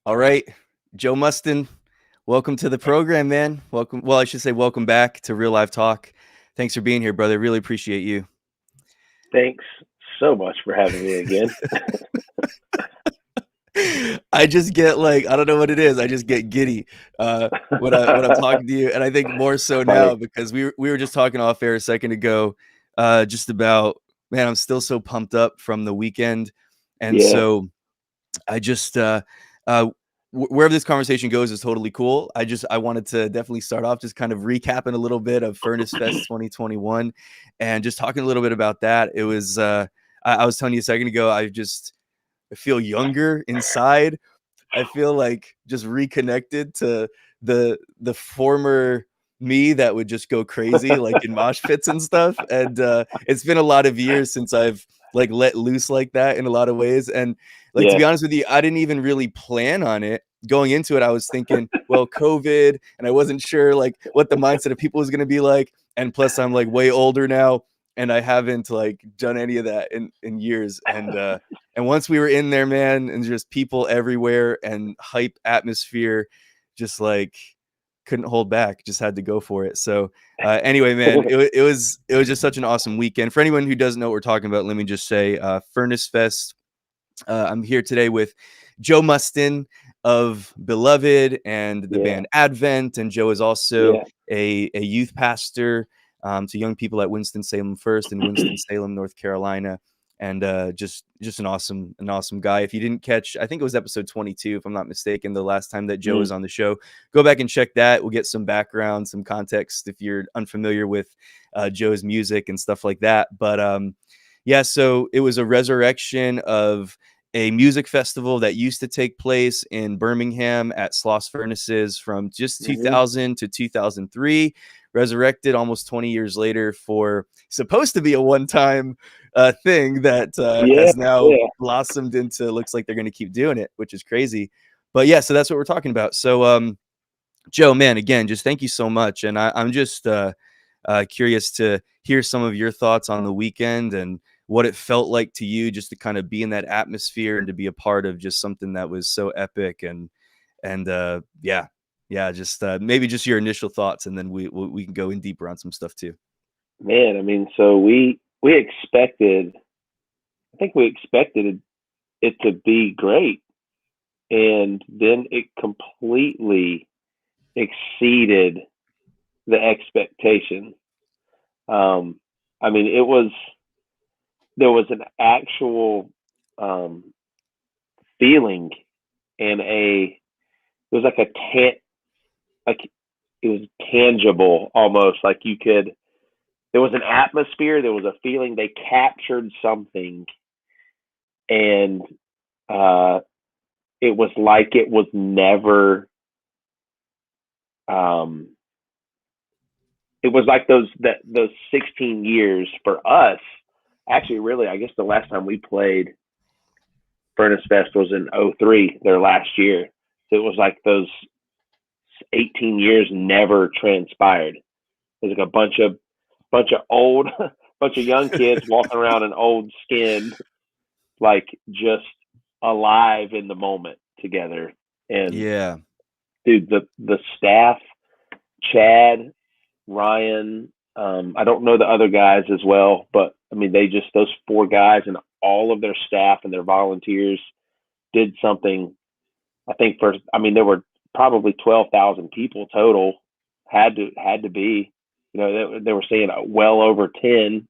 All right, Joe Musten, welcome to the program, man. Welcome. Well, I should say welcome back to Real Life Talk. Thanks for being here, brother. Really appreciate you. Thanks so much for having me again. I just get like I don't know what it is. I just get giddy when I'm talking to you, and I think more so now Funny. because we were just talking off air a second ago, just about man. I'm still so pumped up from the weekend, and Yeah. so I just uh, wherever this conversation goes is totally cool. I wanted to definitely start off just kind of recapping a little bit of Furnace Fest 2021, and just talking a little bit about that. It was I was telling you a second ago. I feel younger inside. I feel like just reconnected to the former me that would just go crazy like in mosh pits and stuff. And it's been a lot of years since I've like let loose like that in a lot of ways. And like to Yeah. be honest with you, I didn't even really plan on it. Going into it, I was thinking, well, COVID, and I wasn't sure like what the mindset of people was gonna be like. And plus I'm like way older now and I haven't like done any of that in years. And once we were in there, man, and just people everywhere and hype atmosphere, just like couldn't hold back, just had to go for it. So anyway, man, it was just such an awesome weekend. For anyone who doesn't know what we're talking about, let me just say Furnace Fest. I'm here today with Joe Musten of Beloved and the Yeah. band Advent, and Joe is also Yeah. a youth pastor to young people at Winston-Salem First in Winston-Salem, North Carolina, and just an awesome guy. If you didn't catch, I think it was episode 22, if I'm not mistaken, the last time that Joe Mm. was on the show. Go back and check that. We'll get some background, some context if you're unfamiliar with Joe's music and stuff like that. But yeah, so it was a resurrection of a music festival that used to take place in Birmingham at Sloss Furnaces from just Hmm. 2000 to 2003, resurrected almost 20 years later for supposed to be a one-time thing that Yeah. has now Yeah. blossomed into looks like they're going to keep doing it, which is crazy. But yeah, so that's what we're talking about. So Joe, man, again, just thank you so much. And I'm just curious to hear some of your thoughts on the weekend and what it felt like to you just to kind of be in that atmosphere and to be a part of just something that was so epic and yeah, just maybe just your initial thoughts, and then we can go in deeper on some stuff too. Man, I mean, so we expected I think we expected it to be great, and then it completely exceeded the expectation. Um I mean, there was an actual um feeling and a it was like a like it was tangible almost, like you could, there was an atmosphere, there was a feeling, they captured something, and uh it was like it was never, um it was like those 16 years for us. Actually, really, I guess the last time we played Furnace Fest was in '03, their last year. So it was like those 18 years never transpired. There's like a bunch of old bunch of young kids walking around in old skin, like just alive in the moment together. And Yeah, dude, the staff, Chad, Ryan, I don't know the other guys as well, but I mean, they just, those four guys and all of their staff and their volunteers did something. I think first, I mean, there were probably 12,000 people total. Had to be, they were saying well over 10.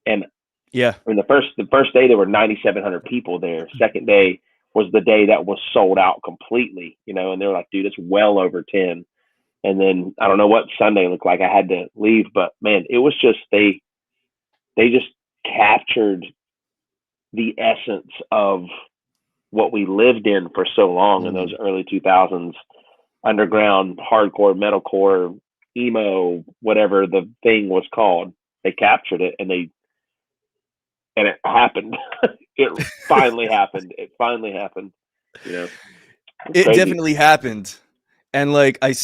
And yeah, I mean, the first day there were 9,700 people there. Second day was the day that was sold out completely, and they were like, dude, it's well over 10. And then I don't know what Sunday looked like. I had to leave, but man, it was just, they just captured the essence of what we lived in for so long in those mm, early 2000s, underground hardcore, metalcore, emo, whatever the thing was called. They captured it, and it happened. It finally happened. It finally happened. You know, it's it crazy. definitely happened. And like I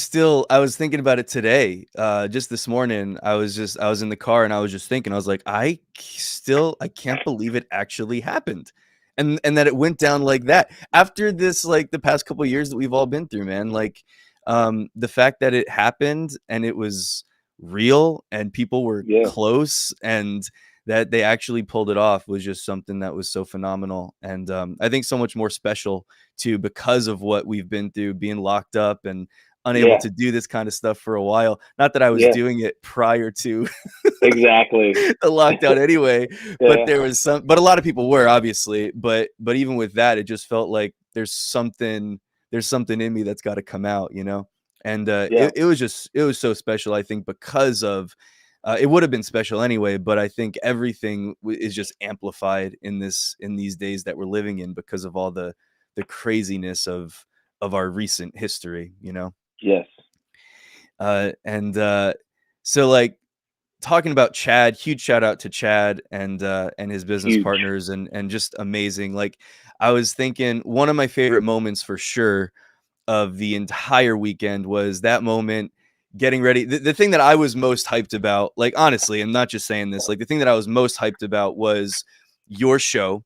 was thinking about it today, just this morning. I was in the car and I was just thinking, I was like, I can't believe it actually happened. and that it went down like that after this, like the past couple of years that we've all been through, man. Like the fact that it happened and it was real and people were Yeah. close and that they actually pulled it off was just something that was so phenomenal. And I think so much more special too because of what we've been through, being locked up and unable Yeah. to do this kind of stuff for a while. Not that I was Yeah. doing it prior to Exactly. the lockdown anyway, but Yeah. there was but a lot of people were obviously, but even with that, it just felt like there's something in me that's got to come out, you know? And Yeah. it was so special, I think, because of it would have been special anyway, but I think everything is just amplified in these days that we're living in because of all the craziness of our recent history, you know? Yes. And so like talking about Chad, huge shout out to Chad and his business Huge. partners and just amazing. Like I was thinking one of my favorite moments for sure of the entire weekend was that moment getting ready. The thing that I was most hyped about, like honestly, I'm not just saying this, like the thing that I was most hyped about was your show.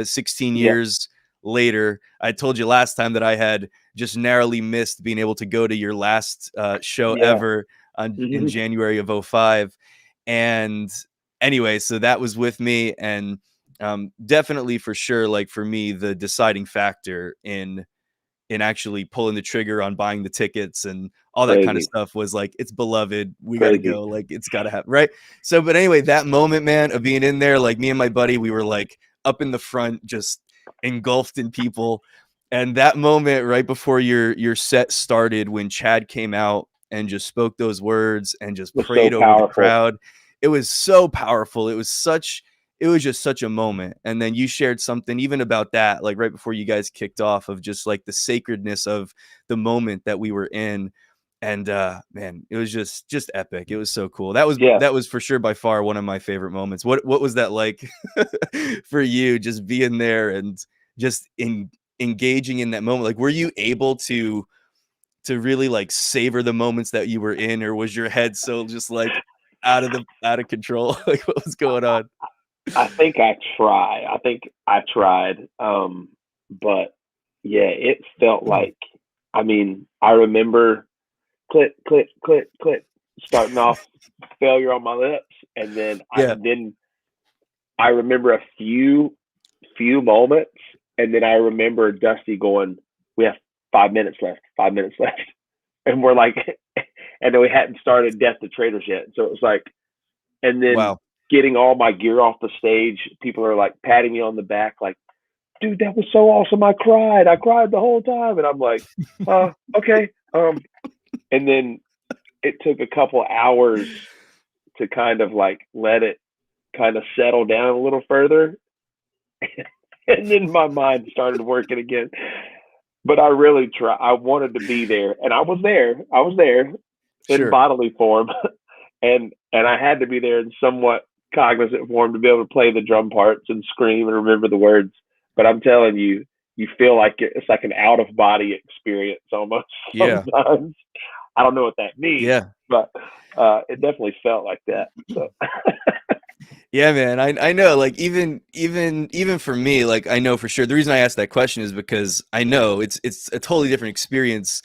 16 Yeah. years later, I told you last time that I had just narrowly missed being able to go to your last show Yeah. ever in Hmm. January of '05. And anyway, so that was with me and definitely for sure, like for me, the deciding factor in actually pulling the trigger on buying the tickets and all that kind of Crazy. stuff was like, it's beloved. We got to Crazy. go. Like, it's got to happen. Right. So, but anyway, that moment, man, of being in there, like me and my buddy, we were like up in the front, just engulfed in people. And that moment right before your set started, when Chad came out and just spoke those words and just Was so prayed over the powerful. crowd, it was so powerful. It was just such a moment. And then you shared something even about that, like right before you guys kicked off, of just like the sacredness of the moment that we were in. And man, it was just epic. It was so cool. Yeah. That was for sure by far one of my favorite moments. What was that like for you, just being there and just engaging in that moment? Like were you able to really like savor the moments that you were in, or was your head so just like out of control? Like what was going on? I think I try. I think I tried. But yeah, it felt like, I mean, I remember click, click, click, click, starting off failure on my lips. And Yeah. then I remember a few moments. And then I remember Dusty going, we have 5 minutes left, 5 minutes left. And we're like, and then we hadn't started Death to Traitors yet. So it was like, and then Wow. getting all my gear off the stage, people are like patting me on the back, like, dude, that was so awesome. I cried the whole time. And I'm like, okay. And then it took a couple hours to kind of like let it kind of settle down a little further. And then my mind started working again. But I really tried. I wanted to be there, and I was there. I was there in Sure. bodily form, and I had to be there in somewhat cognizant form to be able to play the drum parts and scream and remember the words. But I'm telling you, you feel like it's like an out of body experience almost Yeah. sometimes. I don't know what that means, Yeah. but it definitely felt like that. So Yeah, man. I know, like even for me, like I know for sure. The reason I asked that question is because I know it's a totally different experience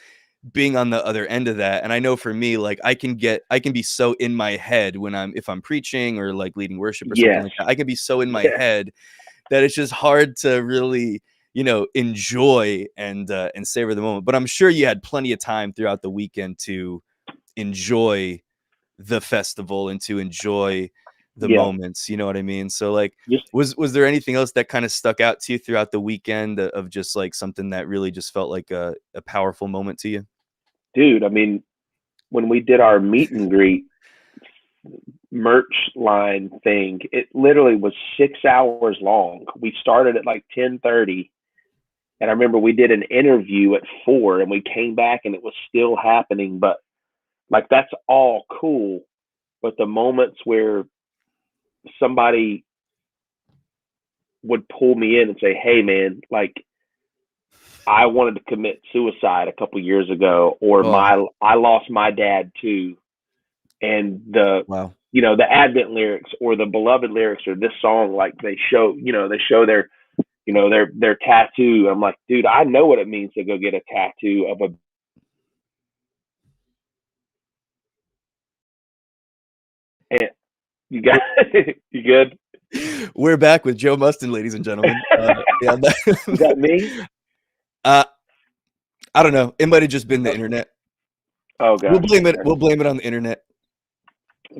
being on the other end of that. And I know for me, like I can be so in my head when if I'm preaching or like leading worship or something yes, like that. I can be so in my yeah, head that it's just hard to really, enjoy and savor the moment. But I'm sure you had plenty of time throughout the weekend to enjoy the festival and to enjoy the yeah. moments, you know what I mean? So like Just was there anything else that kind of stuck out to you throughout the weekend of just like something that really just felt like a powerful moment to you? dude. I mean, when we did our meet and greet merch line thing, it literally was 6 hours long. We started at like 10:30, and I remember we did an interview at 4, and we came back and it was still happening. But like that's all cool, but the moments where somebody would pull me in and say, "Hey, man, like I wanted to commit suicide a couple years ago," or Oh, I lost my dad too, and wow. the Advent lyrics or the beloved lyrics or this song, like they show their you know, their tattoo. I'm like, dude, I know what it means to go get a tattoo of a. And you got you good? We're back with Joe Musten, ladies and gentlemen. Yeah, Is that me? uh, I don't know. It might have just been the internet. Oh We'll gosh. blame it. Okay. We'll blame it on the internet.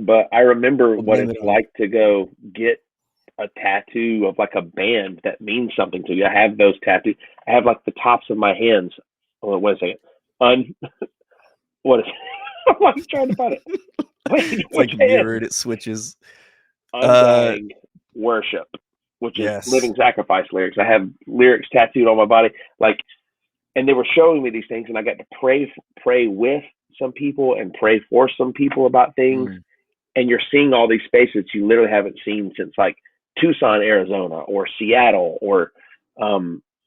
But I remember We'll what blame it's it on it. like to go get a tattoo of like a band that means something to you. I have those tattoos. I have like the tops of my hands. Hold on, wait a second. What is I'm like trying to find it. Wait, It's which like hand? mirrored. It switches. Undying Worship, which is Yes. Living Sacrifice lyrics. I have lyrics tattooed on my body. Like, and they were showing me these things, and I got to pray with some people and pray for some people about things. Mm. And you're seeing all these spaces you literally haven't seen since like Tucson, Arizona, or Seattle, or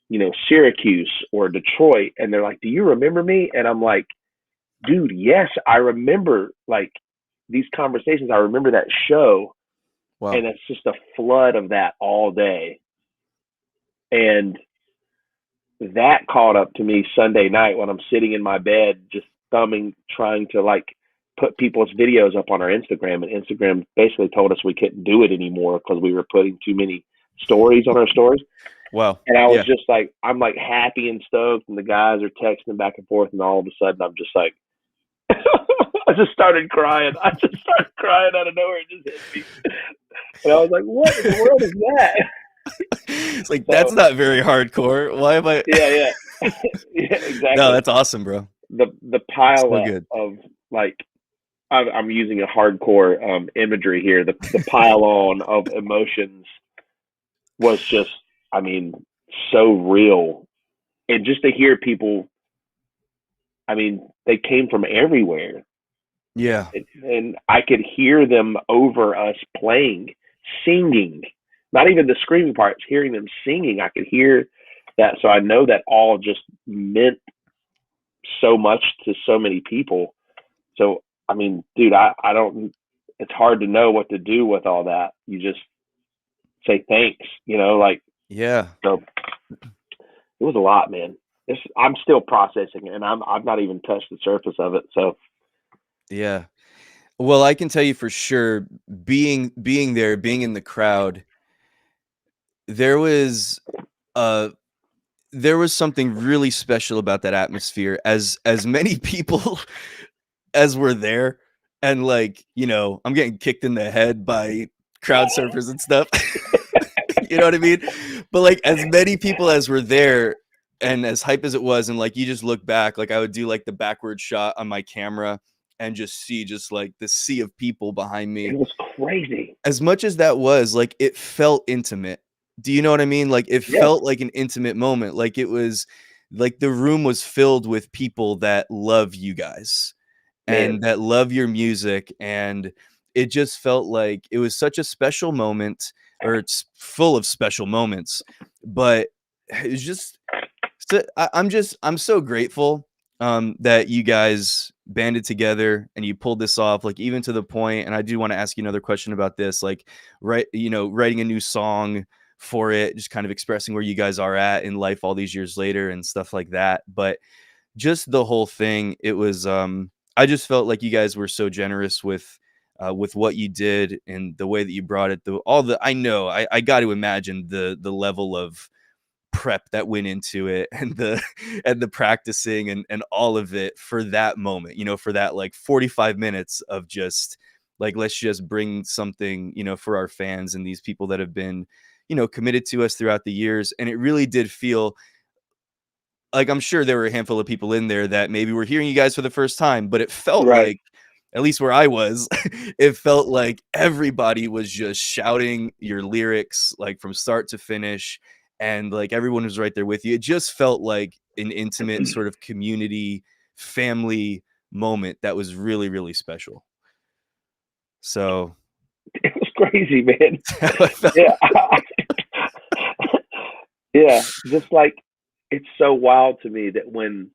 you know, Syracuse or Detroit. And they're like, "Do you remember me?" And I'm like, "Dude, yes, I remember like these conversations. I remember that show." Wow. And it's just a flood of that all day. And that caught up to me Sunday night when I'm sitting in my bed, just thumbing, trying to like put people's videos up on our Instagram. And Instagram basically told us we couldn't do it anymore because we were putting too many stories on our stories. Wow. And I was Yeah. just like, I'm like happy and stoked, and the guys are texting back and forth, and all of a sudden I'm just like, I just started crying. I just started crying out of nowhere. It just hit me. And I was like, what in the world is that? It's like, that's So not very hardcore. Why am I? yeah. Yeah, No, exactly. that's awesome, bro. The pile So up good. of like I'm using a hardcore imagery here. The pile on of emotions was just, I mean, so real, and just to hear people. I mean, they came from everywhere, Yeah. and I could hear them over us playing, singing. Not even the screaming parts. Hearing them singing, I could hear that. So I know that all just meant so much to so many people. So I mean, dude, I don't. It's hard to know what to do with all that. You just say thanks, you know, like Yeah. so. It was a lot, man. I'm still processing it, and I've not even touched the surface of it. So Yeah. Well, I can tell you for sure, being there, being in the crowd, there was uh there was something really special about that atmosphere. As many people as were there, and like, you know, I'm getting kicked in the head by crowd surfers and stuff. You know what I mean? But like as many people as were there and as hype as it was, and like you just look back, like I would do like the backward shot on my camera and just see just like the sea of people behind it me. was crazy. As much as that was, like, it felt intimate. Do you know what I mean? Like, it Yes, felt like an intimate moment, like, it was like, the room was filled with people that love you guys, man. and that love your music, and it just felt like it was such a special moment, or it's full of special moments, but it was just so I'm so grateful that you guys banded together and you pulled this off, like even to the point, and I do want to ask you another question about this, like writing a new song for it, just kind of expressing where you guys are at in life all these years later and stuff like that. But just the whole thing, it was I just felt like you guys were so generous with what you did and the way that you brought it, I know I got to imagine the level of prep that went into it and the and the practicing and all of it for that moment, for that like 45 minutes of just like, let's just bring something, for our fans and these people that have been, committed to us throughout the years. And it really did feel like, I'm sure there were a handful of people in there that maybe were hearing you guys for the first time, but it felt Right. like, at least where I was, it felt like everybody was just shouting your lyrics like from start to finish, and like everyone was right there with you. It just felt like an intimate sort of community, family moment that was really, really special. So It was crazy, man. that's how I felt. Yeah. Yeah. Just like it's so wild to me that when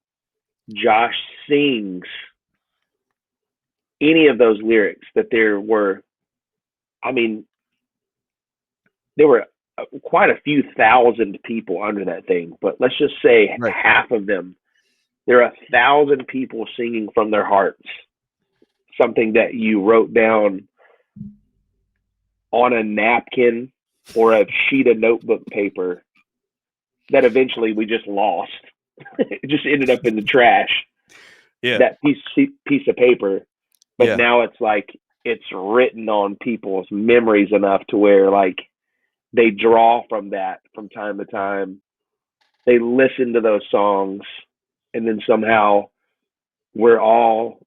Josh sings any of those lyrics, that there were, I mean, there were quite a few thousand people under that thing, but let's just say Right. half of them, there are 1,000 people singing from their hearts something that you wrote down on a napkin or a sheet of notebook paper that eventually we just lost. It just ended up in the trash, Yeah. that piece of paper. But Yeah. now it's like it's written on people's memories enough to where like they draw from that from time to time. They listen to those songs, and then somehow we're all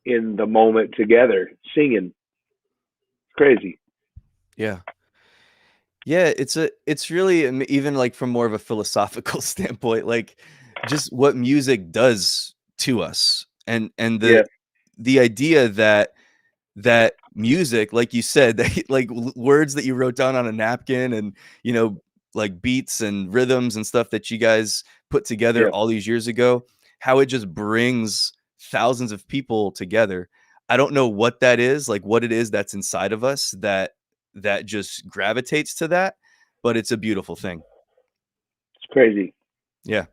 in the moment together singing. It's crazy. Yeah. Yeah, it's really even like from more of a philosophical standpoint, like just what music does to us, and Yeah, the idea that music, like you said, that like words that you wrote down on a napkin, and like beats and rhythms and stuff that you guys put together yeah. all these years ago, how it just brings thousands of people together. I don't know what that is, like what it is that's inside of us that just gravitates to that, but it's a beautiful thing. It's crazy. Yeah.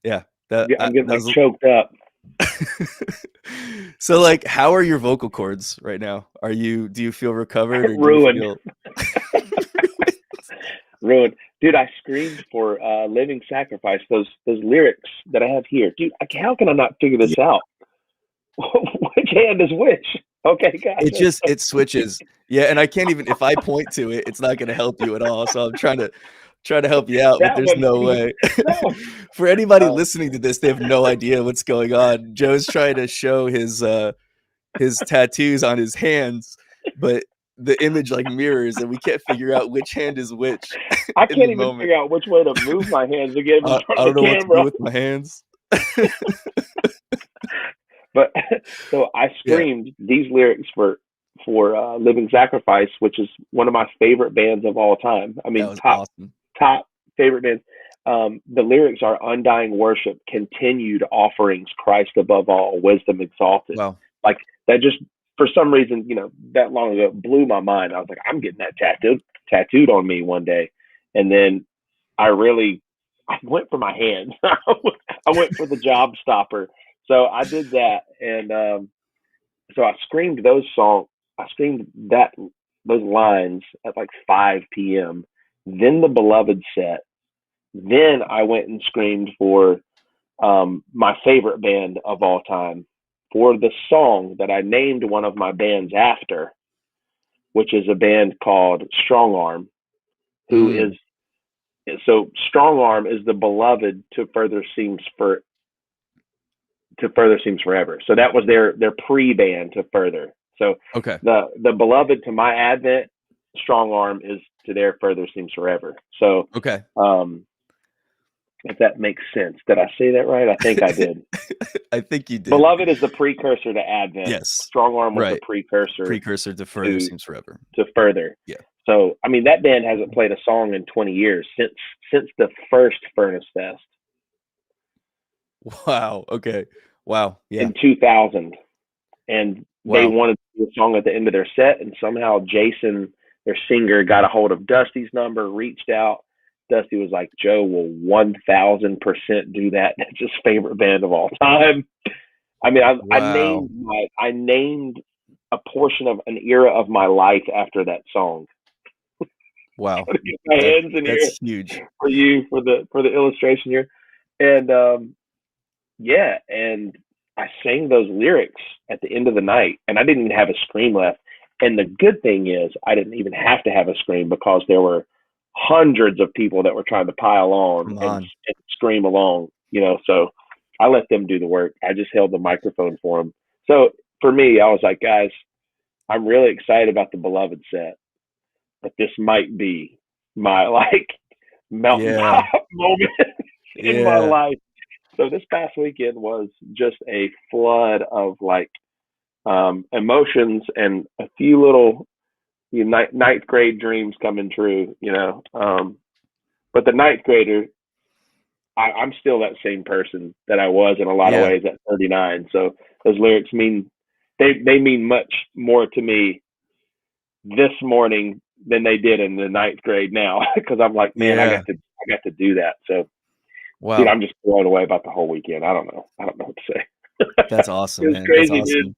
Yeah. That I'm getting that like was choked up. So like how are your vocal cords right now? Do you feel recovered, or do you Ruined. feel Ruined. Dude, I screamed for Living Sacrifice, those lyrics that I have here. Dude, how can I not figure this Yeah, out? Which hand is which? Okay, gotcha. it switches. Yeah, and I can't even, if I point to it, it's not gonna help you at all. So I'm trying to help you out, but That there's one, no way. no. For anybody Um, listening to this, they have no idea what's going on. Joe's trying to show his tattoos on his hands, but the image like mirrors, and we can't figure out which hand is which I in the can't even moment. figure out which way to move my hands to get them in front I of don't the know what to do camera. with my hands. But so I Yeah, screamed these lyrics for Living Sacrifice, which is one of my favorite bands of all time. I that mean, was top awesome. top favorite bands. The lyrics are undying worship, continued offerings, Christ above all, wisdom exalted. Wow. Like that just for some reason, that long ago blew my mind. I was like, I'm getting that tattooed on me one day. And then I went for my hands. I went for the job stopper. So I did that, and so I screamed those songs. I screamed those lines at like 5 p.m. Then the Beloved set. Then I went and screamed for my favorite band of all time, for the song that I named one of my bands after, which is a band called Strong Arm, who Mm, is so Strong Arm is the beloved to Further Seems Forever. So that was their pre-band to Further. So okay. the beloved to my Advent, Strong Arm is to their Further Seems Forever. So Okay. if that makes sense, did I say that right? I think I did. I think you did. Beloved is the precursor to Advent. Yes. Strong Arm was the Right. precursor Precursor to Further to Seems Forever. Further. Yeah. So I mean that band hasn't played a song in 20 years since the first Furnace Fest Wow. Okay. Wow. Yeah. in 2000, and they Wow. wanted to do a song at the end of their set, and somehow Jason, their singer, got a hold of Dusty's number, reached out. Dusty was like, Joe will 1,000% do that. That's his favorite band of all time. I mean, Wow. I named a portion of an era of my life after that song. Wow. Get my hands in here That's huge. for you for the illustration here, and yeah, and I sang those lyrics at the end of the night, and I didn't even have a scream left. And the good thing is, I didn't even have to have a scream because there were hundreds of people that were trying to pile on Come on. and scream along, So I let them do the work. I just held the microphone for them. So for me, I was like, guys, I'm really excited about the Beloved set, but this might be my like Yeah. mountaintop moment in my Yeah. life. So this past weekend was just a flood of like emotions and a few little ninth grade dreams coming true. But the ninth grader, I'm still that same person that I was in a lot of Yeah. ways at 39. So those lyrics mean they mean much more to me this morning than they did in the ninth grade now because I'm like, man, I Yeah. got to do that. So, dude, Wow. I'm just blown away about the whole weekend. I don't know what to say. That's It awesome, was man. That's crazy, dude. awesome.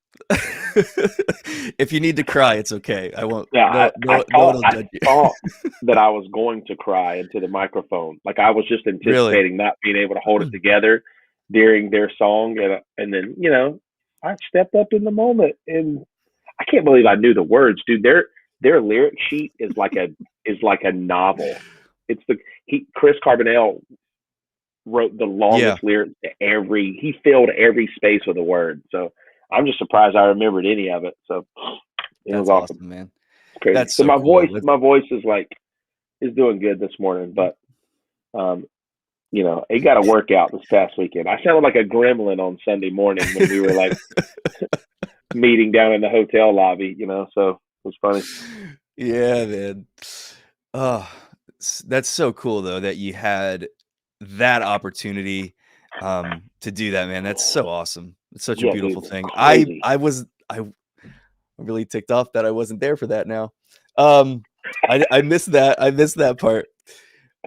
If you need to cry, it's okay. I won't. Yeah, No, no one will I judge you. thought that I was going to cry into the microphone. Like I was just Really? anticipating not being able to hold it together during their song, and then I stepped up in the moment, and I can't believe I knew the words, dude. Their lyric sheet is like a novel. It's Chris Carbonell wrote the Yeah, longest lyrics to he filled every space with a word. So I'm just surprised I remembered any of it. So it was that's awesome. awesome, man. It's crazy. That's So so cool. That's, my voice is doing good this morning, but um, it got a workout this past weekend. I sounded like a gremlin on Sunday morning when we were like meeting down in the hotel lobby, so it was funny. yeah, man. Oh, that's so cool though that you had that opportunity to do that, man. That's so awesome. It's such a Yeah, dude, beautiful thing. crazy. I'm really ticked off that I wasn't there for that now. I missed that. I missed that part.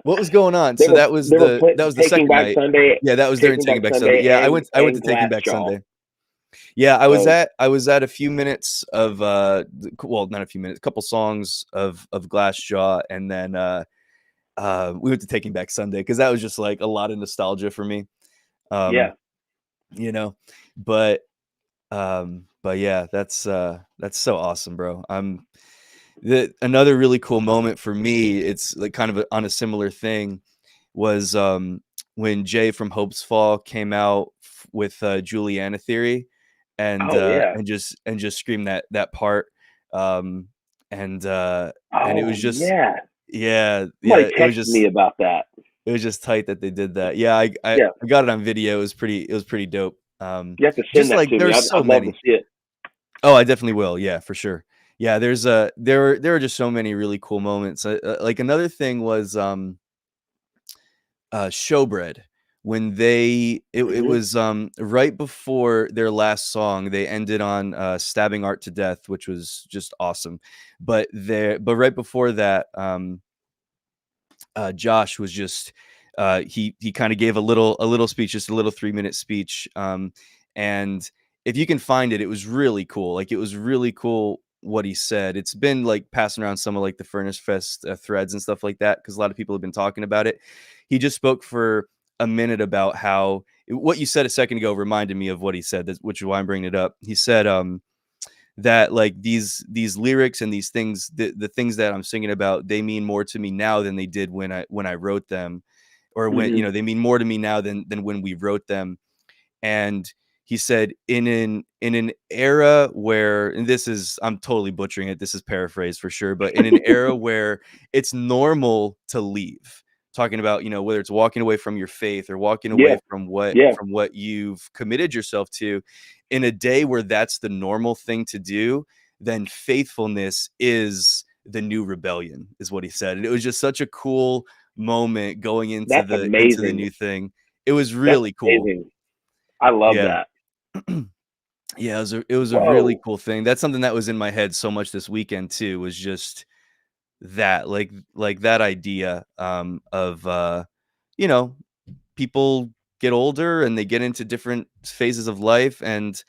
What was going on? So They were that was the Taking second Back night. Sunday, Yeah, that was during Taking Back Taking Back Sunday. Sunday, Yeah, I went and to Taking Back Glassjaw. Sunday. Yeah, So I was at a few minutes of well, not a few minutes, a couple songs of Glassjaw, and then we went to Taking Back Sunday because that was just like a lot of nostalgia for me. Um, yeah, you know, but yeah, that's so awesome, bro. Another really cool moment for me, it's like kind of on a similar thing, was when Jay from Hope's Fall came out with Juliana Theory, oh yeah, and just screamed that part, um, and it oh was just yeah. Somebody yeah, texted me about that. it was just tight that they did that. Yeah, Yeah, I got it on video. It was pretty dope. you have to send Just that like to me. there's I'd so love to many. see it. Oh, I definitely will. Yeah, for sure. Yeah, there were just so many really cool moments. Like another thing was Showbread, when it Hmm. was right before their last song. They ended on Stabbing Art to Death, which was just awesome. But right before that, Josh was just he kind of gave a little speech, just a little 3-minute speech. And if you can find it, it was really cool. Like it was really cool what he said. It's been like passing around some of like the Furnace Fest threads and stuff like that because a lot of people have been talking about it. He just spoke for a minute about how what you said a second ago reminded me of what he said, which is why I'm bringing it up. He said that like these lyrics and these things, the things that I'm singing about, they mean more to me now than they did when I wrote them, or when Hmm. they mean more to me now than when we wrote them. And he said in an era where, and this is, I'm totally butchering it, this is paraphrased for sure, but in an era where it's normal to leave, talking about whether it's walking away from your faith or walking Yeah, away yeah, from what you've committed yourself to, in a day where that's the normal thing to do, then faithfulness is the new rebellion, is what he said. And it was just such a cool moment going that's into the amazing. new thing. It was That's really cool. amazing. I love Yeah. that. Yeah, it was a really Whoa, cool thing. That's something that was in my head so much this weekend too, was just that, like that idea of you know, people get older and they get into different phases of life, and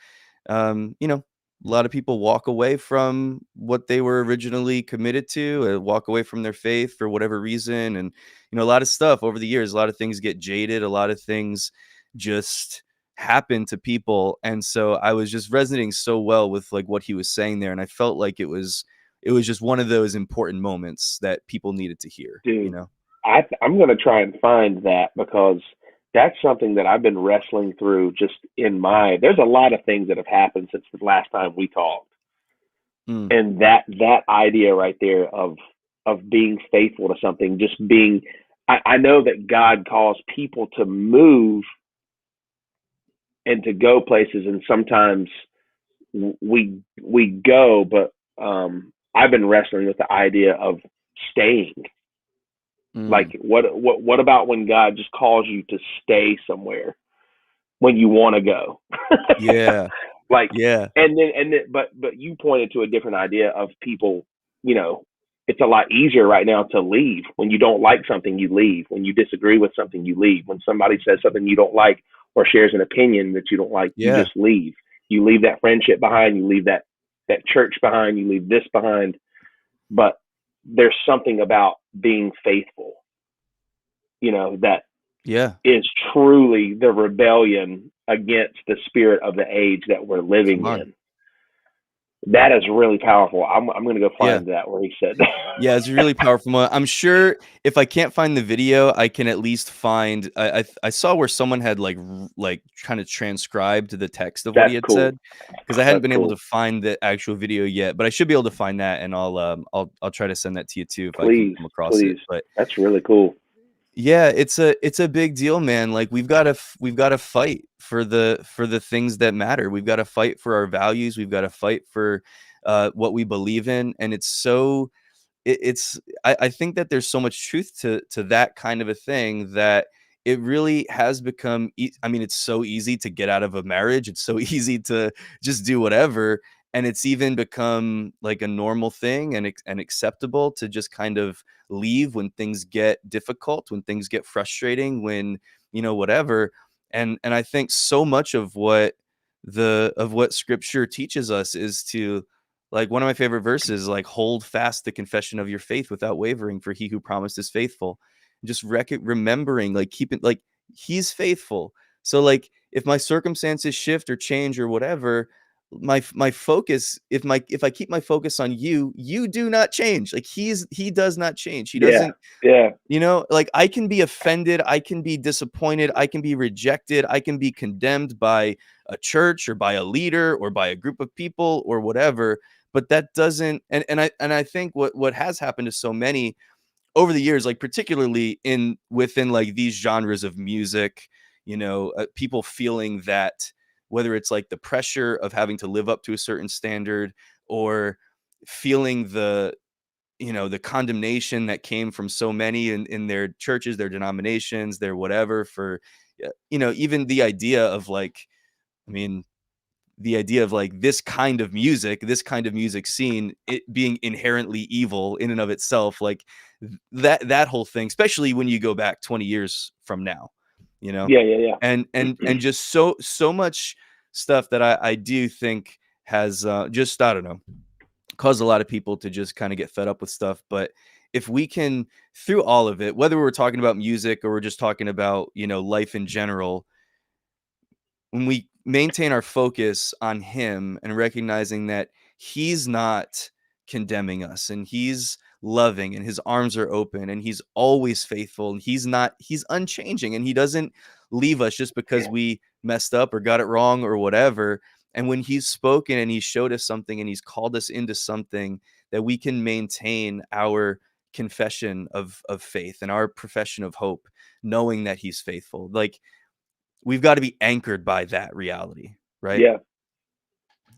a lot of people walk away from what they were originally committed to, walk away from their faith for whatever reason. And a lot of stuff over the years, a lot of things get jaded, a lot of things just happen to people. And so I was just resonating so well with like what he was saying there, and I felt like it was just one of those important moments that people needed to hear, dude. I'm gonna try and find that because that's something that I've been wrestling through. Just in my, there's a lot of things that have happened since the last time we talked, Mm, and that idea right there of being faithful to something, just being. I know that God calls people to move and to go places, and sometimes we go, but I've been wrestling with the idea of staying. mm. Like, what about when God just calls you to stay somewhere when you want to go? Yeah, Like, yeah. but you pointed to a different idea of people, you know, it's a lot easier right now to leave. When you don't like something, you leave. When you disagree with something, you leave. When somebody says something you don't like or shares an opinion that you don't like, you Yeah. just leave. You leave that friendship behind, you leave that church behind, you leave this behind. But there's something about being faithful, that Yeah. is truly the rebellion against the spirit of the age that we're living Come on. in. That is really powerful. I'm going to go Yeah. find that where he said. Yeah, it's a really powerful moment. I'm sure if I can't find the video, I can at least find. I saw where someone had like kind of transcribed the text of what he That's had cool. said, because I hadn't That's been able to cool. find the actual video yet. But I should be able to find that, and I'll try to send that to you too if I can Please, come across it. please. But That's really cool. yeah, it's a big deal, man. Like we've got to fight for the things that matter. We've got to fight for our values. We've got to fight for what we believe in, and it's so it's I think that there's so much truth to that kind of a thing that it really has become I mean, it's so easy to get out of a marriage. It's so easy to just do whatever. And it's even become like a normal thing and acceptable to just kind of leave when things get difficult, when things get frustrating, when, whatever. And I think so much of what scripture teaches us is to, like, one of my favorite verses, like, hold fast the confession of your faith without wavering, for he who promised is faithful. Just remembering, like, keeping, like, he's faithful. So, like, if my circumstances shift or change or whatever, my focus, if I keep my focus on you, you do not change. Like, he does not change. He Yeah. doesn't, Yeah. like, I can be offended, I can be disappointed, I can be rejected, I can be condemned by a church or by a leader or by a group of people or whatever, but that doesn't, and I think what has happened to so many over the years, like particularly within like these genres of music, people feeling that, whether it's like the pressure of having to live up to a certain standard, or feeling the condemnation that came from so many in their churches, their denominations, their whatever, for even the idea of, like, I mean, the idea of, like, this kind of music scene, it being inherently evil in and of itself, like, that whole thing, especially when you go back 20 years from now, you know Yeah. Yeah. and just so much stuff that I do think has just, I don't know, caused a lot of people to just kind of get fed up with stuff. But if we can, through all of it, whether we're talking about music or we're just talking about, life in general, when we maintain our focus on him and recognizing that he's not condemning us, and he's loving, and his arms are open, and he's always faithful, and he's unchanging, and he doesn't leave us just because Yeah. we messed up or got it wrong or whatever. And when he's spoken and he showed us something and he's called us into something, that we can maintain our confession of faith and our profession of hope, knowing that he's faithful. Like, we've got to be anchored by that reality, right? Yeah.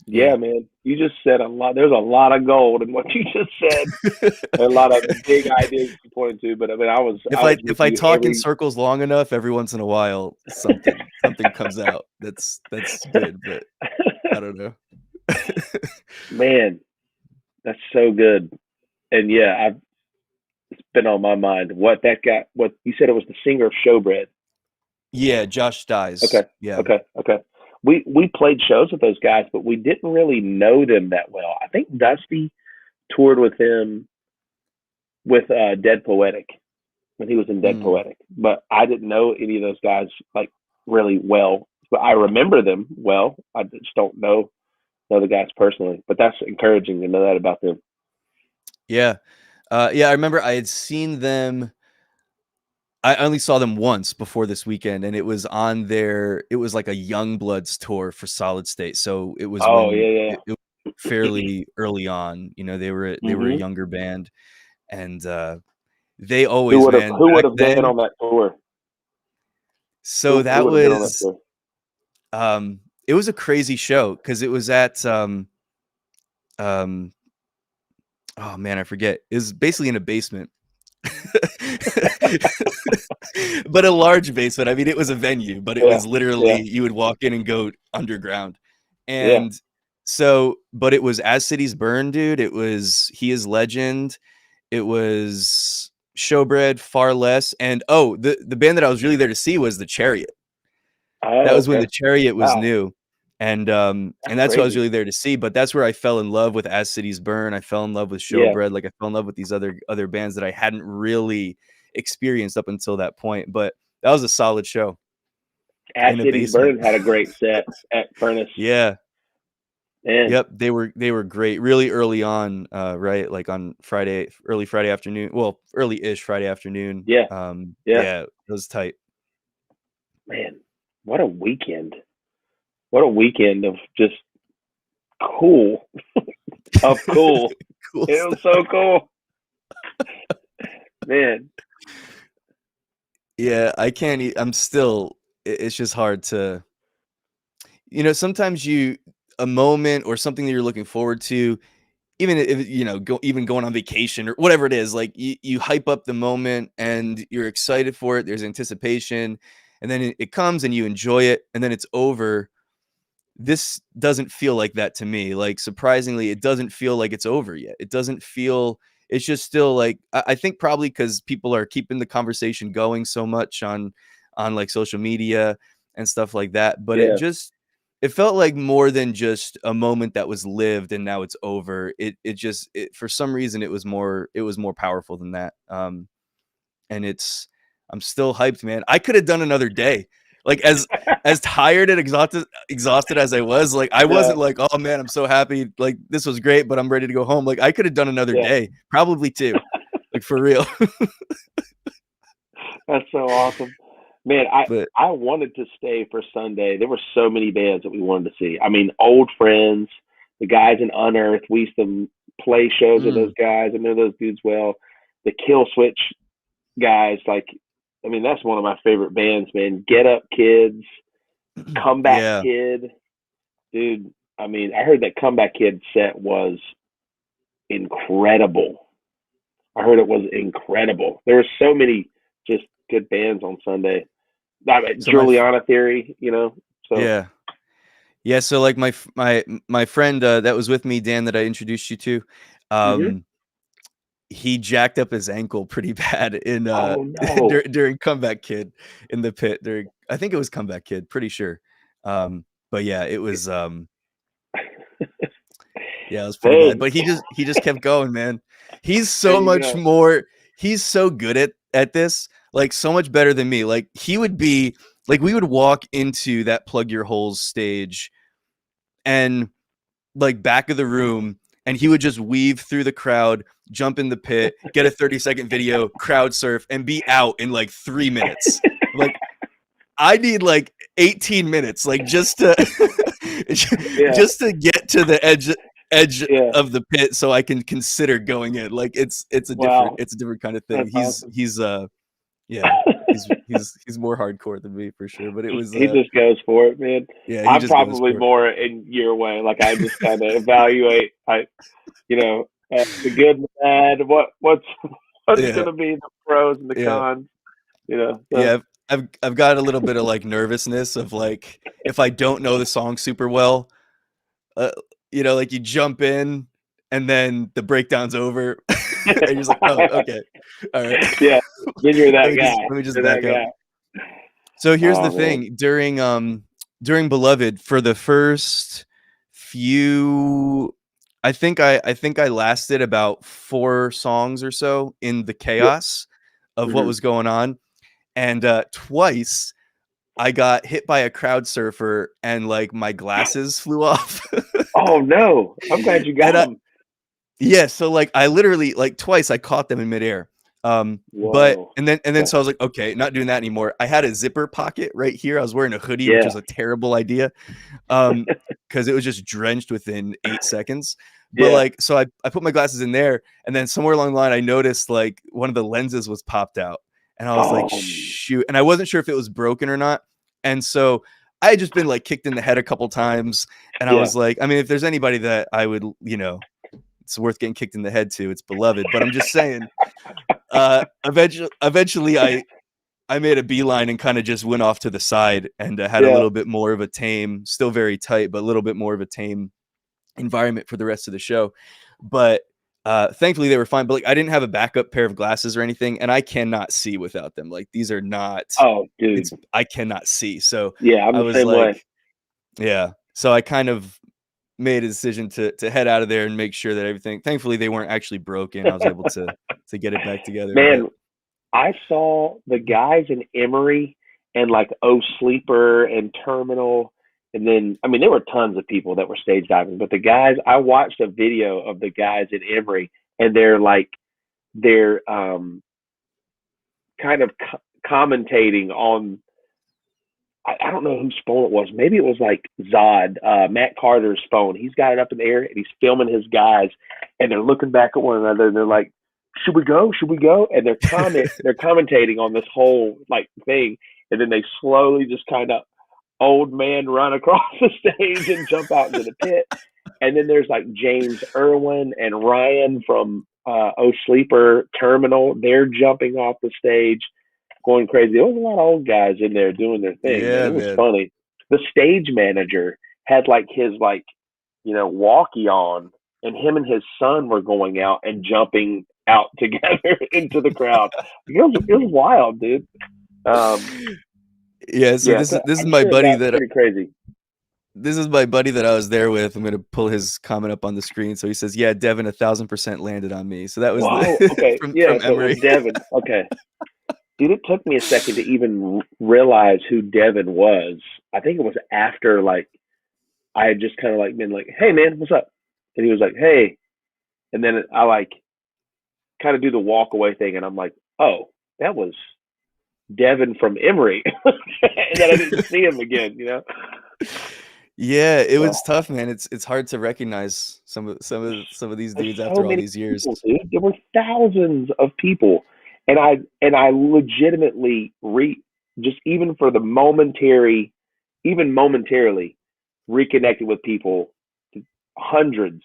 Yeah. Yeah, man. You just said a lot. There's a lot of gold in what you just said. A lot of big ideas you pointed to, but I mean, If I I was with if I you talk in every. circles long enough, every once in a while something comes out that's good, but I don't know. Man, that's so good. And yeah, it's been on my mind. What that guy? What you said? It was the singer of Showbread. Yeah, Josh Okay, dies. Yeah. okay. We played shows with those guys, but we didn't really know them that well. I think Dusty toured with him with Dead Poetic when he was in Dead Mm. Poetic, but I didn't know any of those guys like really well. But I remember them well. I just don't know the guys personally. But that's encouraging to know that about them. Yeah. Yeah, I remember I had seen them. I only saw them once before this weekend, and it was like a Young Bloods tour for Solid State. So it was Oh when yeah, it was fairly early on. yeah. They were a Hmm. younger band, and they always, man, Who would back have been then. on that tour? So Who that would have been on that was tour? it was a crazy show because it was at um oh man, I forget. It was basically in a basement. But a large basement. I mean, it was a venue, but it Yeah, was literally, yeah, you would walk in and go underground. yeah. And so, but it was As Cities Burn, dude. It was He Is Legend. it was Showbread, Far Less, and the band that I was really there to see was the Chariot. That Oh, was when the okay. Chariot was Wow, new, and that's that's what I was crazy. really there to see. But that's where I fell in love with As Cities Burn. I fell in love with Yeah, Showbread. Like I fell in love with these other bands that I hadn't really experienced up until that point. But that was a solid show Ash in a City's basement. Burn had a great set at Furnace. Yeah. Man, Yep, they were great really early on, right? Like on Friday, early Friday afternoon. Well, early-ish Friday afternoon. yeah, yeah, Yeah, it was tight. man, what a weekend! What a weekend of just cool, of cool. Cool It was stuff. so cool, man. Yeah, I can't. I'm still. It's just hard to. Sometimes a moment or something that you're looking forward to, even if even going on vacation or whatever it is, like you hype up the moment and you're excited for it. There's anticipation, and then it comes and you enjoy it, and then it's over. This doesn't feel like that to me. Like, surprisingly, it doesn't feel like it's over yet. It doesn't feel it's just still like I think probably because people are keeping the conversation going so much on like social media and stuff like that. But Yeah, it felt like more than just a moment that was lived and now it's over. For some reason it was more powerful than that. And I'm still hyped, man. I could have done another day. Like as tired and exhausted as I was, like I yeah, wasn't like, oh man, I'm so happy. Like this was great, but I'm ready to go home. Like I could have done another yeah. day, probably two. Like for real. That's so awesome, man. I But I wanted to stay for Sunday. There were so many bands that we wanted to see. I mean, old friends, the guys in Unearth. We used to play shows with those mm, guys. I know those dudes well. The Kill Switch guys, like, I mean, that's one of my favorite bands, man. Get Up Kids, Comeback yeah, Kid, dude. I mean, I heard that Comeback Kid set was incredible. I heard it was incredible. There were so many just good bands on Sunday. I mean, so Juliana Theory, So, yeah. Yeah, so like my friend that was with me, Dan, that I introduced you to, hmm um he jacked up his ankle pretty bad in oh no, during Comeback Kid in the pit during I think it was Comeback Kid, pretty sure. But yeah, it was pretty bad. man, But he just kept going, man. He's there so you much go. more he's so good at this, like so much better than me. Like he would be like we would walk into that Plug Your Holes stage and like back of the room and he would just weave through the crowd, jump in the pit, get a 30-second video, crowd surf, and be out in like 3 minutes. Like I need like 18 minutes, like just to Yeah, just to get to the edge yeah. of the pit so I can consider going in. Like Wow, it's a different kind of thing. that's He's awesome. he's yeah, he's more hardcore than me for sure. But it was He just goes for it, man. yeah, he I'm just goes probably for it. more in your way. Like I just kind of evaluate. The good and the bad. What's going Yeah. to be the pros and the Yeah. cons? So Yeah, I've got a little bit of like nervousness of like if I don't know the song super well, uh, like you jump in and then the breakdown's over, and you're just like, oh, okay, all right, yeah. Then you're that guy. let me just You're back that up. guy. So here's the Oh man. thing: during Beloved, for the first few, I think I lasted about 4 songs or so in the Yeah. chaos of what hmm was going on, and twice I got hit by a crowd surfer and, like, my glasses flew off. Oh no. I'm glad you And got him. yeah, so, like, I literally like, twice I caught them in midair. But Whoa. and then Okay. so I was like, "Okay, not doing that anymore." I had a zipper pocket right here. I was wearing a hoodie, which Yeah. was a terrible idea, because it was just drenched within 8 seconds. But, Yeah. like, so I put my glasses in there, and then somewhere along the line, I noticed, like, one of the lenses was popped out, and I was like, Oh. "Shoot," and I wasn't sure if it was broken or not, and so I had just been, like, kicked in the head a couple times, and I Yeah. was like, I mean, if there's anybody that I would, it's worth getting kicked in the head to, it's Beloved, but I'm just saying, eventually I made a beeline and kind of just went off to the side and had a Yeah. little bit more of a tame, still very tight, but a little bit more of a tame environment for the rest of the show. But Thankfully they were fine, but like I didn't have a backup pair of glasses or anything, and I cannot see without them. Like these are not. Oh, It's dude. I cannot see. So Yeah, I'm I the was same way. like, yeah. So I kind of made a decision to head out of there and make sure that everything. Thankfully they weren't actually broken. I was able to get it back together. But Man, I saw the guys in Emory and like Oh Sleeper and Terminal, and then I mean there were tons of people that were stage diving, but the guys I watched a video of the guys in Emory, and they're kind of commentating on. I don't know whose phone it was. Maybe it was like Zod, Matt Carter's phone. He's got it up in the air and he's filming his guys, and they're looking back at one another and they're like, "Should we go? Should we go?" And they're commentating on this whole like thing, and then they slowly just kind of old man run across the stage and jump out into the pit. And then there's like James Irwin and Ryan from Oh Sleeper Terminal. They're jumping off the stage, going crazy. There was a lot of old guys in there doing their thing, man. yeah, It was man. funny. The stage manager had like his walkie on, and him and his son were going out and jumping out together into the crowd. It was wild, dude. Um, Yeah. So yeah, this is I'm my sure it buddy got that pretty crazy. I was there with. I'm gonna pull his comment up on the screen. So he says, "Yeah, Devin 1,000% landed on me." So that was Whoa. the Okay. Yeah. from So it was Emory. Devin. Okay. Dude, it took me a second to even realize who Devin was. I think it was after like I had just kind of like been like, "Hey, man, what's up?" And he was like, "Hey," and then I like kind of do the walk away thing, and I'm like, "Oh, that was Devin from Emory," and then I didn't see him again. Yeah, it So was tough, man. It's hard to recognize some of these there's dudes so after all many these years. people, dude. There were thousands of people, and I legitimately just even for the even momentarily reconnected with people, hundreds,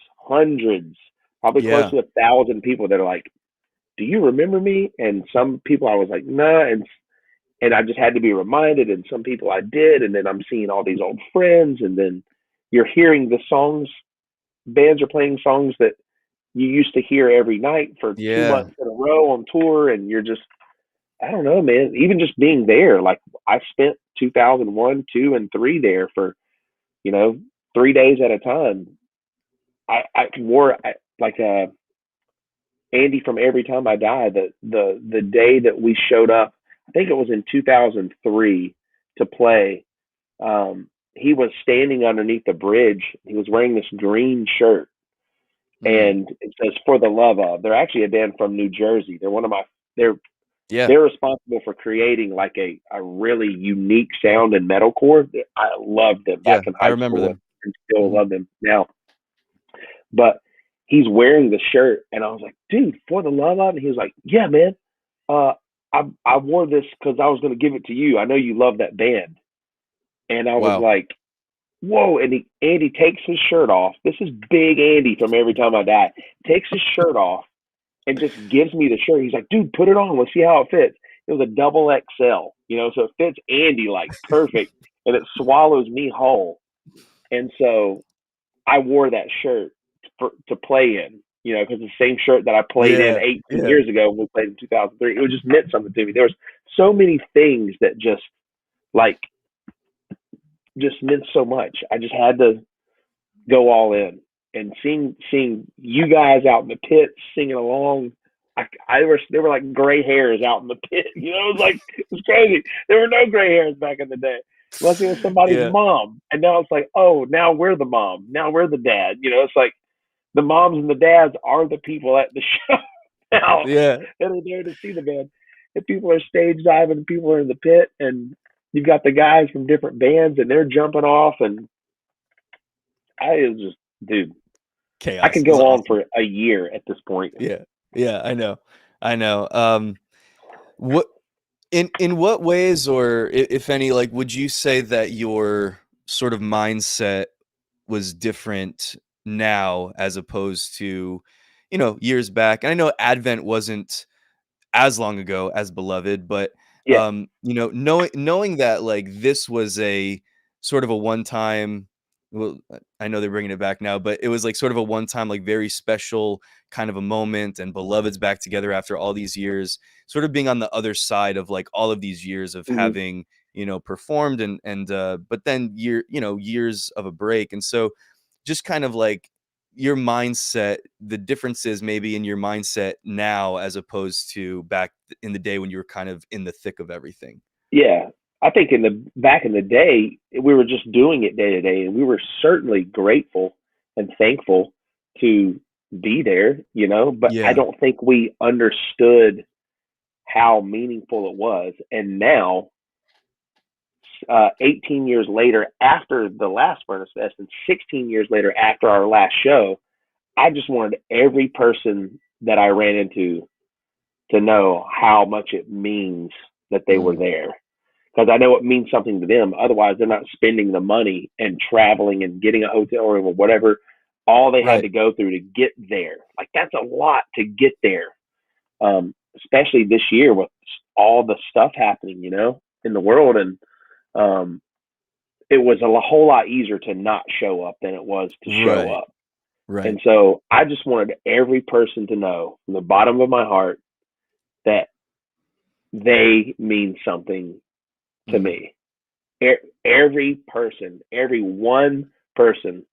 probably close Yeah. to 1,000 people that are like, "Do you remember me?" And some people I was like, "Nah," and I just had to be reminded. And some people I did, and then I'm seeing all these old friends, and then you're hearing the songs. Bands are playing songs that you used to hear every night for two Yeah. months in a row on tour, and you're just, I don't know, man. Even just being there, like I spent 2001, two, and three there for you know 3 days at a time. I wore like Andy from Every Time I Die. The day that we showed up, I think it was in 2003 to play. He was standing underneath the bridge. He was wearing this green shirt, Mm. and it says "For the Love of." They're actually a band from New Jersey. They're one of my. They're Yeah. they're responsible for creating like a really unique sound in metalcore. I loved them back Yeah, in I high remember school, them. and still Mhm. love them now. But he's wearing the shirt, and I was like, "Dude, For the Love of," and he was like, "Yeah, man. Uh, I wore this because I was going to give it to you. I know you love that band." And I was Wow. like, "Whoa!" And Andy takes his shirt off. This is big Andy from Every Time I Die. Takes his shirt off and just gives me the shirt. He's like, "Dude, put it on. Let's see how it fits." It was a double XL, so it fits Andy like perfect, and it swallows me whole. And so I wore that shirt to play in, because the same shirt that I played in Yeah. 18 Yeah. years ago when we played in 2003. It was just meant something to me. There was so many things that like just meant so much. I just had to go all in, and seeing you guys out in the pit singing along. There were like gray hairs out in the pit. It was like it was crazy. There were no gray hairs back in the day, unless it was somebody's Yeah. mom. And now it's like, oh, now we're the mom. Now we're the dad. It's like the moms and the dads are the people at the show now Yeah. that are there to see the band. And people are stage diving, and people are in the pit, and you've got the guys from different bands, and they're jumping off, and I was just, dude, I Chaos. can It was go on awesome. for a year at this point. Yeah. Yeah, I know. I know. What in what ways or if any, like, would you say that your sort of mindset was different now as opposed to, years back? And I know Advent wasn't as long ago as Beloved, but Yeah, knowing that like this was a sort of a one time. well, I know they're bringing it back now, but it was like sort of a one time, like very special kind of a moment, and Beloved's back together after all these years, sort of being on the other side of like all of these years of Hmm. having, performed and but then years of a break. And so just kind of like your mindset, the differences maybe in your mindset now as opposed to back in the day when you were kind of in the thick of everything. Yeah, I think in the back in the day, we were just doing it day to day, and we were certainly grateful and thankful to be there, you know. But I Yeah. don't think we understood how meaningful it was. And now, 18 years later, after the last Furnace Fest, and 16 years later after our last show, I just wanted every person that I ran into to know how much it means that they were Mm, there, because I know it means something to them. Otherwise, they're not spending the money and traveling and getting a hotel room or whatever, all they had right. to go through to get there. Like, that's a lot to get there, especially this year with all the stuff happening, you know, in the world. And um, it was a whole lot easier to not show up than it was to show Right. up. Right. And so I just wanted every person to know from the bottom of my heart that they mean something to Mm, me. Every person, every one person,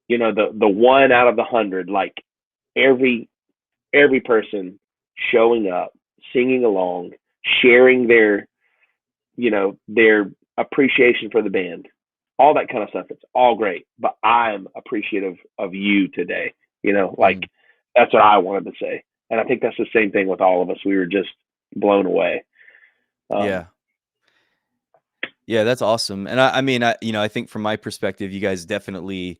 you know, the one out of the hundred, like every every person showing up, singing along, sharing their, their appreciation for the band, all that kind of stuff. It's all great, but I'm appreciative of you today. You know, like, mm. that's what I wanted to say, and I think that's the same thing with all of us. We were just blown away. Um, Yeah. Yeah, that's awesome. And I mean, I think from my perspective, you guys definitely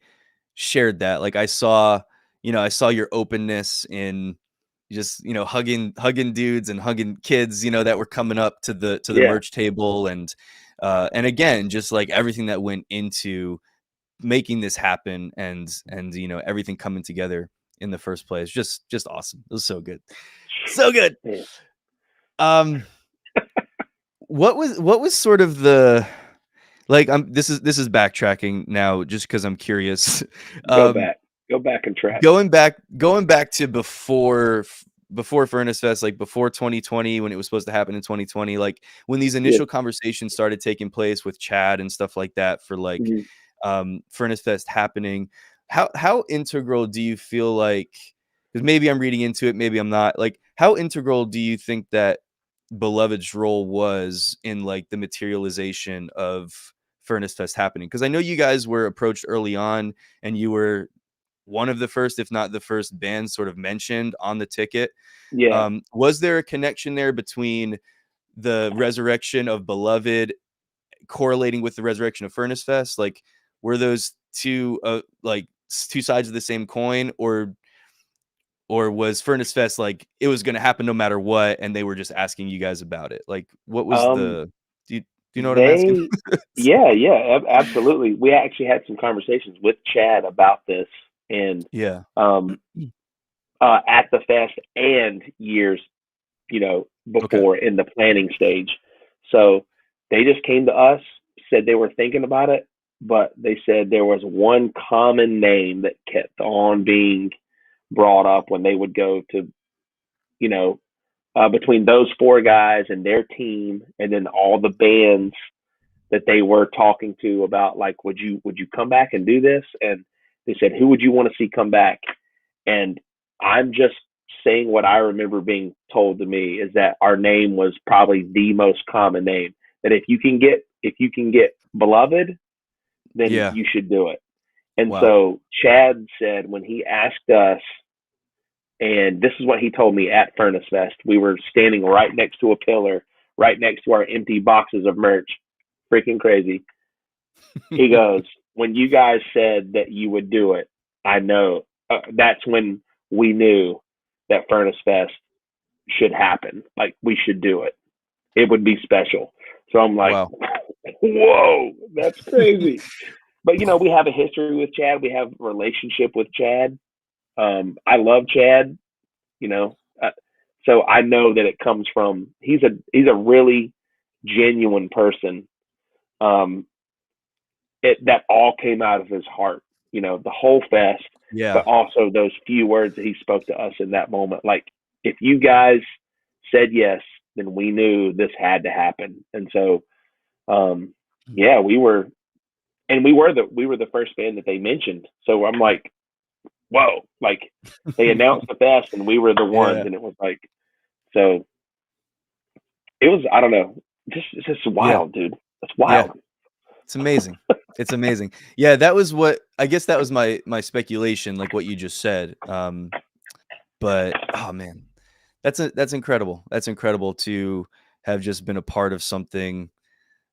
shared that. Like I saw your openness in just, hugging dudes and hugging kids, that were coming up to the yeah. merch table and again, just like everything that went into making this happen and everything coming together in the first place. Just awesome. It was so good. So good. Yeah. Um what was sort of the like, this is backtracking now just because 'cause I'm curious. Go Um, back, go back and track. going back to before Furnace Fest, like, before 2020 when it was supposed to happen in 2020, like, when these Yeah. initial conversations started taking place with Chad and stuff like that for, like, Mhm. Furnace Fest happening, how integral do you feel like? Because maybe I'm reading into it, maybe I'm not, like, how integral do you think that Beloved's role was in, like, the materialization of Furnace Fest happening? Because I know you guys were approached early on, and you were one of the first, if not the first band sort of mentioned on the ticket. Yeah. Was there a connection there between the resurrection of Beloved correlating with the resurrection of Furnace Fest? Like, were those two, like, two sides of the same coin, or was Furnace Fest like it was going to happen no matter what, and they were just asking you guys about it? Like, what was Um, the? Do you know what I'm asking? they, yeah, yeah, absolutely. We actually had some conversations with Chad about this, and Yeah. um, at the fest and years, Okay. before in the planning stage. So they just came to us, said they were thinking about it, but they said there was one common name that kept on being brought up when they would go to, you know, between those four guys and their team, and then all the bands that they were talking to about, like, would you come back and do this? And they said, who would you want to see come back? And I'm just saying what I remember being told to me is that our name was probably the most common name. That if you can get Beloved, then Yeah. you should do it. And Wow. so Chad said when he asked us, and this is what he told me at Furnace Fest. We were standing right next to a pillar, right next to our empty boxes of merch. Freaking crazy. He goes, when you guys said that you would do it, I know that's when we knew that Furnace Fest should happen. Like, we should do it. It would be special. So I'm like, Wow. whoa, that's crazy. But we have a history with Chad. We have a relationship with Chad. I love Chad. You know, so I know that it comes from he's a really genuine person. Um, that all came out of his heart. The whole fest, Yeah. but also those few words that he spoke to us in that moment. Like, if you guys said yes, then we knew this had to happen. And so, yeah, we were the first band that they mentioned. So I'm like, whoa, like they announced the fest and we were the ones, Yeah. and it was like, so it was, I don't know, it's just Yeah. wild, dude. It's Yeah. wild. It's amazing. It's amazing. Yeah, that was what I guess that was my speculation, like what you just said. But oh man, that's incredible. That's incredible to have just been a part of something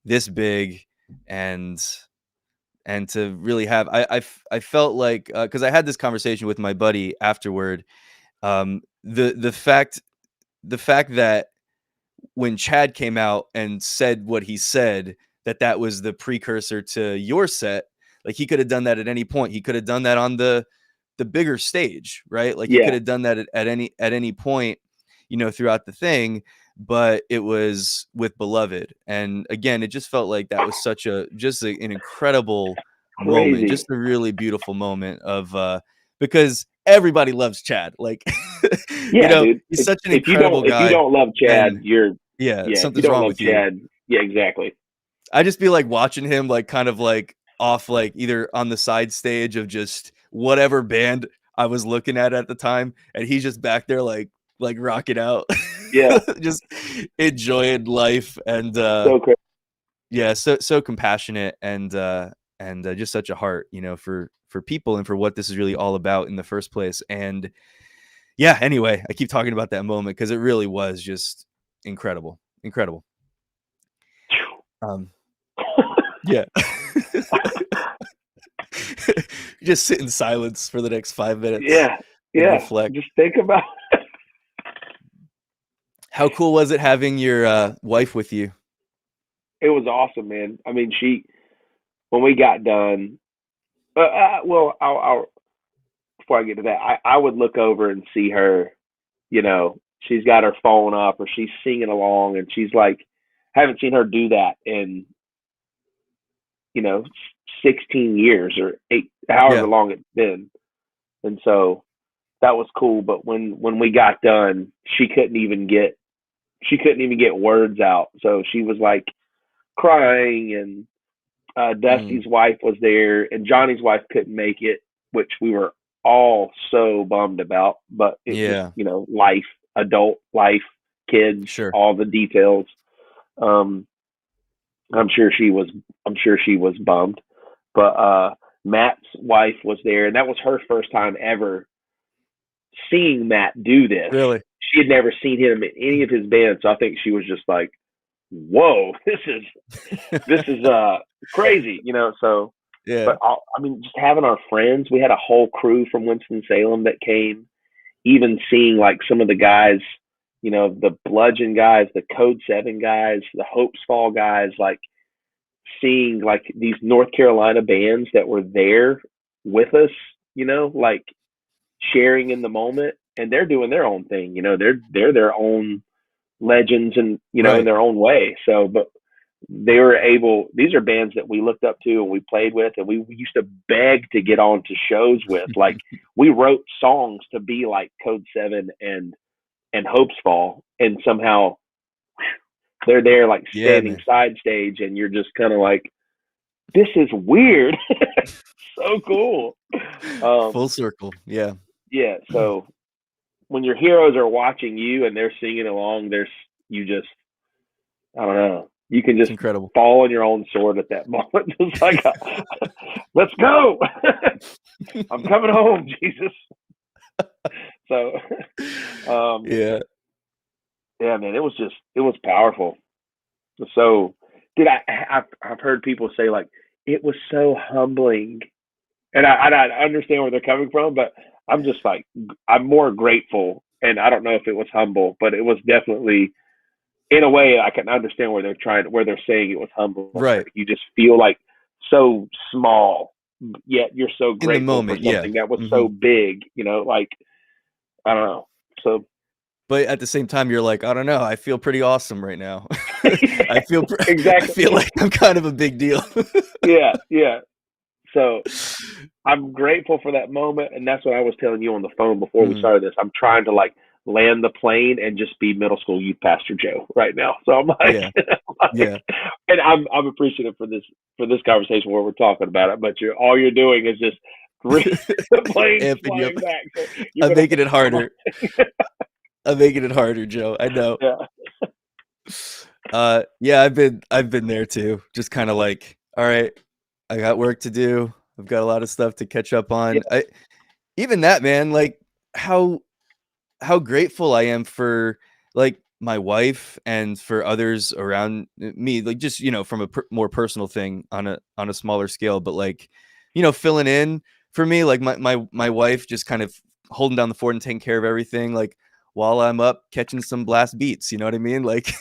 this big and to really have I felt like because I had this conversation with my buddy afterward. The fact that when Chad came out and said what he said, that was the precursor to your set. Like he could have done that at any point. He could have done that on the bigger stage, right? Like he could Yeah, have done that at any point, throughout the thing. But it was with Beloved, and again, it just felt like that was such an incredible moment, crazy. just a really beautiful moment of because everybody loves Chad. Like, Yeah, dude. he's such an If you incredible don't if you guy, don't love Chad, and you're yeah, yeah. If you something's don't wrong love with you. Chad, yeah, exactly. I just be like watching him like kind of like off like either on the side stage of just whatever band I was looking at the time, and he's just back there like rocking out, Yeah, just enjoying life and so crazy. yeah, so compassionate and just such a heart, for people and for what this is really all about in the first place. And yeah, anyway, I keep talking about that moment because it really was just incredible, incredible. Um, yeah. Just sit in silence for the next 5 minutes Yeah, and yeah. reflect. Just think about. How cool was it having your wife with you? It was awesome, man. I mean, she when we got done. Well, I'll before I get to that, I would look over and see her. She's got her phone up or she's singing along, and she's like, haven't seen her do that in you know 16 years or eight, however Yeah, long it's been. And so that was cool. But when we got done, she couldn't even get words out. So she was like crying, and mm, Dusty's wife was there, and Johnny's wife couldn't make it, which we were all so bummed about. But it just, yeah, life, adult life, kids, sure, all the details. Um, I'm sure she was. I'm sure she was bummed. But Matt's wife was there, and that was her first time ever seeing Matt do this. really, She had never seen him in any of his bands, so I think she was just like, "Whoa, this is crazy," So, yeah, but I mean, just having our friends, we had a whole crew from Winston Salem that came. Even seeing like some of the guys, the Bludgeon guys, the Code 7 guys, the Hopes Fall guys, like seeing like these North Carolina bands that were there with us, like sharing in the moment, and they're doing their own thing. They're their own legends, and in right, their own way. So, but they were able. These are bands that we looked up to and we played with, and we used to beg to get on to shows with. Like we wrote songs to be like Code 7 and Hopes Fall, and somehow they're there like yeah, standing man, side stage, and you're just kind of like, this is weird. So cool. full Um, circle, yeah, yeah. So when your heroes are watching you and they're singing along, you just, I don't know, you can it's just incredible. fall on your own sword at that moment. It's like, let's go. I'm coming home, Jesus. So, um, Yeah, yeah, man, it was powerful. So, did I've heard people say like it was so humbling, and I understand where they're coming from, but I'm just like, I'm more grateful, and I don't know if it was humble, but it was definitely, in a way, I can understand where they're saying it was humbling. right, Like you just feel like so small, yet you're so in the grateful for moment, yeah, something that was hmm so big. Like, I don't know. So but at the same time, you're like, I don't know, I feel pretty awesome right now. I Exactly. feel like I'm kind of a big deal. Yeah, yeah. So I'm grateful for that moment, and that's what I was telling you on the phone before we Mm, started this. I'm trying to like land the plane and just be middle school youth pastor Joe right now. So I'm like, yeah, like, yeah. and I'm appreciative for this conversation where we're talking about it. But all you're doing is just the plane's Amping you up. flying back. So you're I'm gonna making it come on. harder. I'm making it harder, Joe. I know. Yeah, Yeah, I've been there too. Just kind of like, all right, I got work to do. I've got a lot of stuff to catch up yeah, on. I even that, man, like how how grateful I am for like my wife and for others around me, like just from a more personal thing on a smaller scale, but like filling in for me, like my wife just kind of holding down the fort and taking care of everything, like while I'm up catching some blast beats. You know what I mean? Like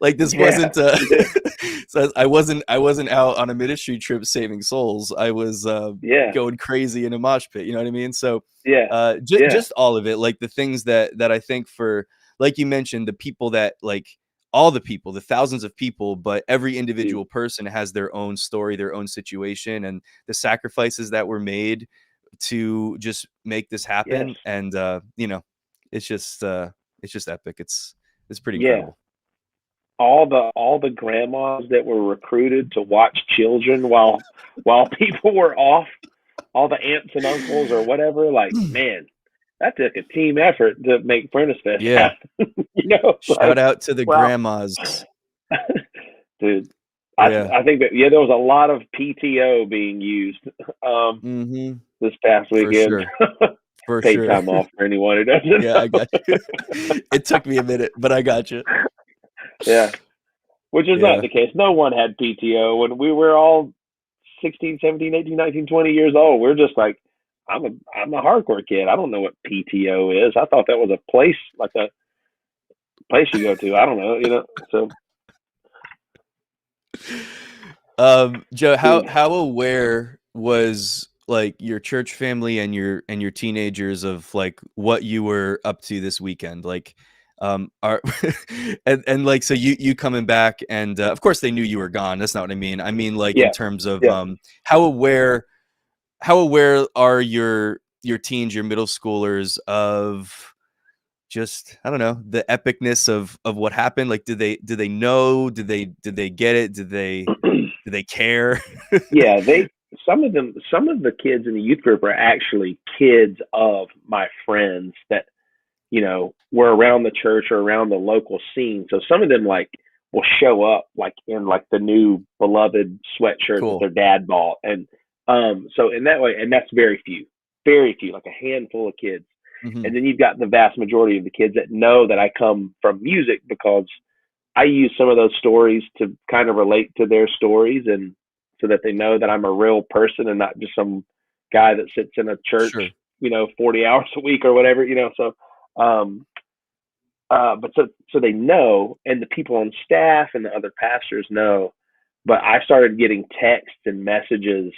like this yeah, wasn't yeah, so I wasn't out on a ministry trip saving souls. I was yeah, going crazy in a mosh pit. You know what I mean? So yeah, yeah, just all of it, like the things that I think for, like you mentioned, the people that like all the people, the thousands of people, but every mm, individual person has their own story, their own situation, and the sacrifices that were made to just make this yes, happen. And it's just it's just epic. It's pretty yeah. incredible. All the grandmas that were recruited to watch children while people were off, all the aunts and uncles or whatever, like man, that took a team effort to make Prentice Fest Yeah. happen. Shout Like out to the wow, grandmas. dude. Yeah. I think that there was a lot of PTO being used um, Mhm. this past For weekend. sure. For Paid sure. time off for anyone who doesn't Yeah, I know. got you. It took me a minute, but I got you. Yeah, which is not Yeah. the case. No one had PTO when we were all 16, 17, 18, 19, 20 years old. We're just like, I'm a hardcore kid. I don't know what PTO is. I thought that was a place, like a place you go to. I don't know. So Joe, dude, how aware was like your church family and your teenagers of like what you were up to this weekend? Like, are and like so you coming back and of course they knew you were gone. That's not what I mean. I mean like in yeah, terms of yeah. how aware are your teens, your middle schoolers of just I don't know the epicness of what happened. Like, did they know? Did they get it? Did they care? Yeah, some of the kids in the youth group are actually kids of my friends that were around the church or around the local scene. So some of them like will show up like in like the new beloved sweatshirt that Cool. their dad bought, and so in that way, and that's very few, like a handful of kids. Hmm. And then you've got the vast majority of the kids that know that I come from music because I use some of those stories to kind of relate to their stories, and so that they know that I'm a real person and not just some guy that sits in a church, Sure. 40 hours a week or whatever. So, um, but so they know, and the people on staff and the other pastors know. But I started getting texts and messages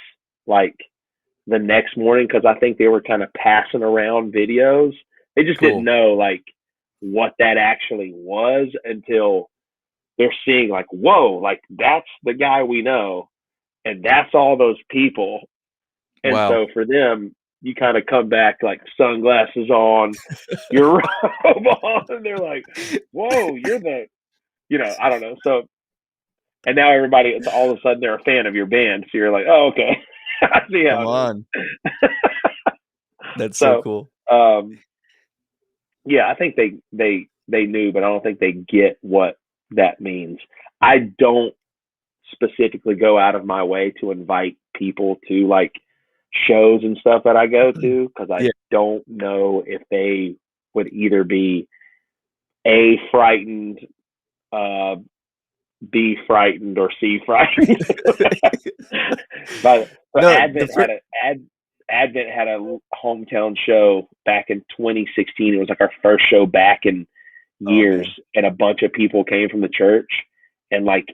like the next morning because I think they were kind of passing around videos. They just didn't Cool. know like what that actually was until they're seeing like, whoa, like that's the guy we know, and that's all those people. And Wow. so for them, you kind of come back like sunglasses on, your robe on, and they're like, whoa, you're I don't know. So, and now everybody, it's all of a sudden they're a fan of your band. So you're like, oh, okay, I see how Come it is. on. That's so So, cool. um, yeah, I think they knew, but I don't think they get what that means. I don't specifically go out of my way to invite people to like shows and stuff that I go to because I Yeah. don't know if they would either be A, frightened, uh, B, frightened, or C, frightened. But No, the first. Advent had a hometown show back in 2016. It was like our first show back in Oh years, man. and a bunch of people came from the church, and like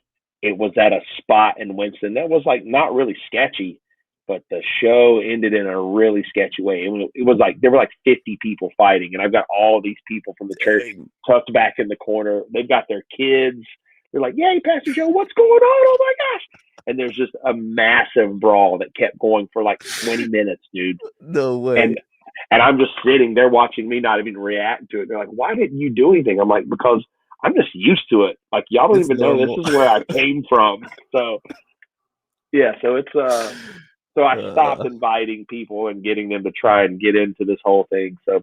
it was at a spot in Winston that was like not really sketchy, but the show ended in a really sketchy way. It was like there were like 50 people fighting, and I've got all these people from the church Dang. tucked back in the corner. They've got their kids. They're like, "Yay, Pastor Joe, what's going on? Oh my gosh!" And there's just a massive brawl that kept going for like 20 minutes, dude. No way. And I'm just sitting there watching me not even react to it. They're like, "Why didn't you do anything?" I'm like, "Because I'm just used to it. Like y'all don't It's even know this normal. is where I came from." So yeah, so it's so I stopped Uh, inviting people and getting them to try and get into this whole thing. So,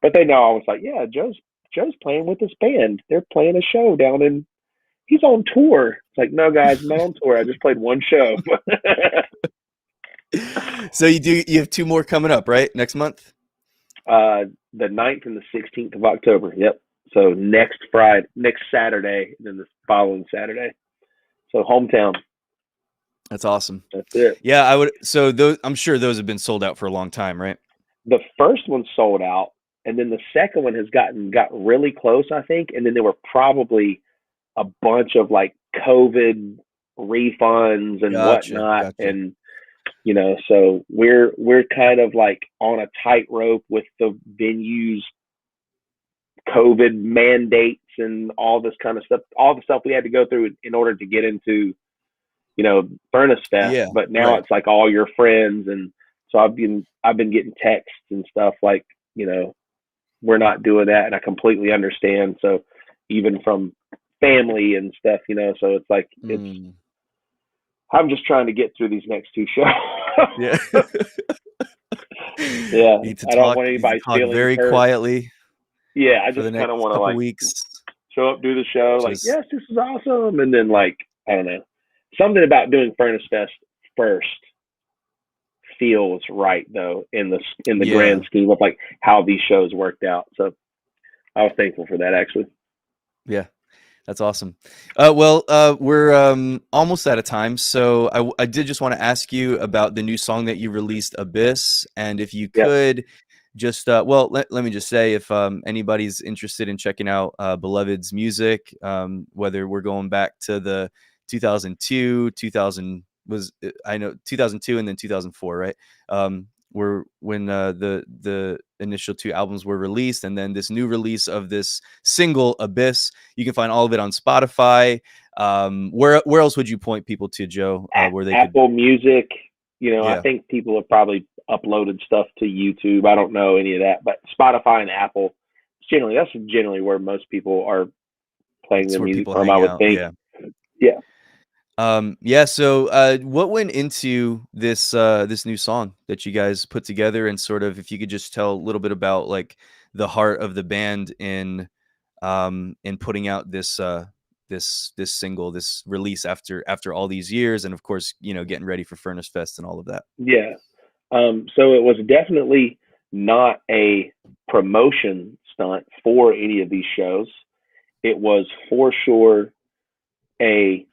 but they know I was like, "Yeah, Joe's playing with this band. They're playing a show down in. He's on tour." It's like, "No, guys, I'm not on tour. I just played one show." so you have 2 more coming up, right? Next month? The 9th and the 16th of October. Yep. So next Saturday, and then the following Saturday. So hometown. That's awesome. That's it. Yeah, I would. So those, I'm sure those have been sold out for a long time, right? The first one sold out, and then the second one has got really close, I think. And then there were probably a bunch of like COVID refunds and Gotcha, whatnot, gotcha. and so we're kind of like on a tightrope with the venues COVID mandates and all this kind of stuff, all the stuff we had to go through in order to get into, Furnace Fest. Yeah, But now right. it's like all your friends, and so I've been getting texts and stuff like, we're not doing that, and I completely understand. So even from family and stuff, so it's like Mm, I'm just trying to get through these next 2 yeah. shows. Yeah, I don't want Need to anybody's talk feelings very hurt. quietly Yeah, I for the just kind next of want to couple like weeks. show up, do the show, like, Just yes, this is awesome, and then like I don't know, something about doing Furnace Fest first feels right though in the yeah. grand scheme of like how these shows worked out. So I was thankful for that actually. Yeah. That's awesome. Well, we're almost out of time, so I did just want to ask you about the new song that you released, Abyss, and if you Yep. could just, well, let me just say, if anybody's interested in checking out Beloved's music, whether we're going back to the 2002, 2000 was, I know 2002 and then 2004, right? Were when the initial 2 albums were released, and then this new release of this single, Abyss. You can find all of it on Spotify. Where else would you point people to, Joe, where they could? Apple Music, I Yeah, think people have probably uploaded stuff to YouTube. I don't know any of that, but Spotify and Apple, that's generally where most people are playing it's their where music people from, I hang would out. think. Yeah. Yeah. Yeah. So, what went into this new song that you guys put together, and sort of, if you could just tell a little bit about like the heart of the band in putting out this single, this release after all these years, and of course, getting ready for Furnace Fest and all of that. Yeah. So it was definitely not a promotion stunt for any of these shows. It was for sure a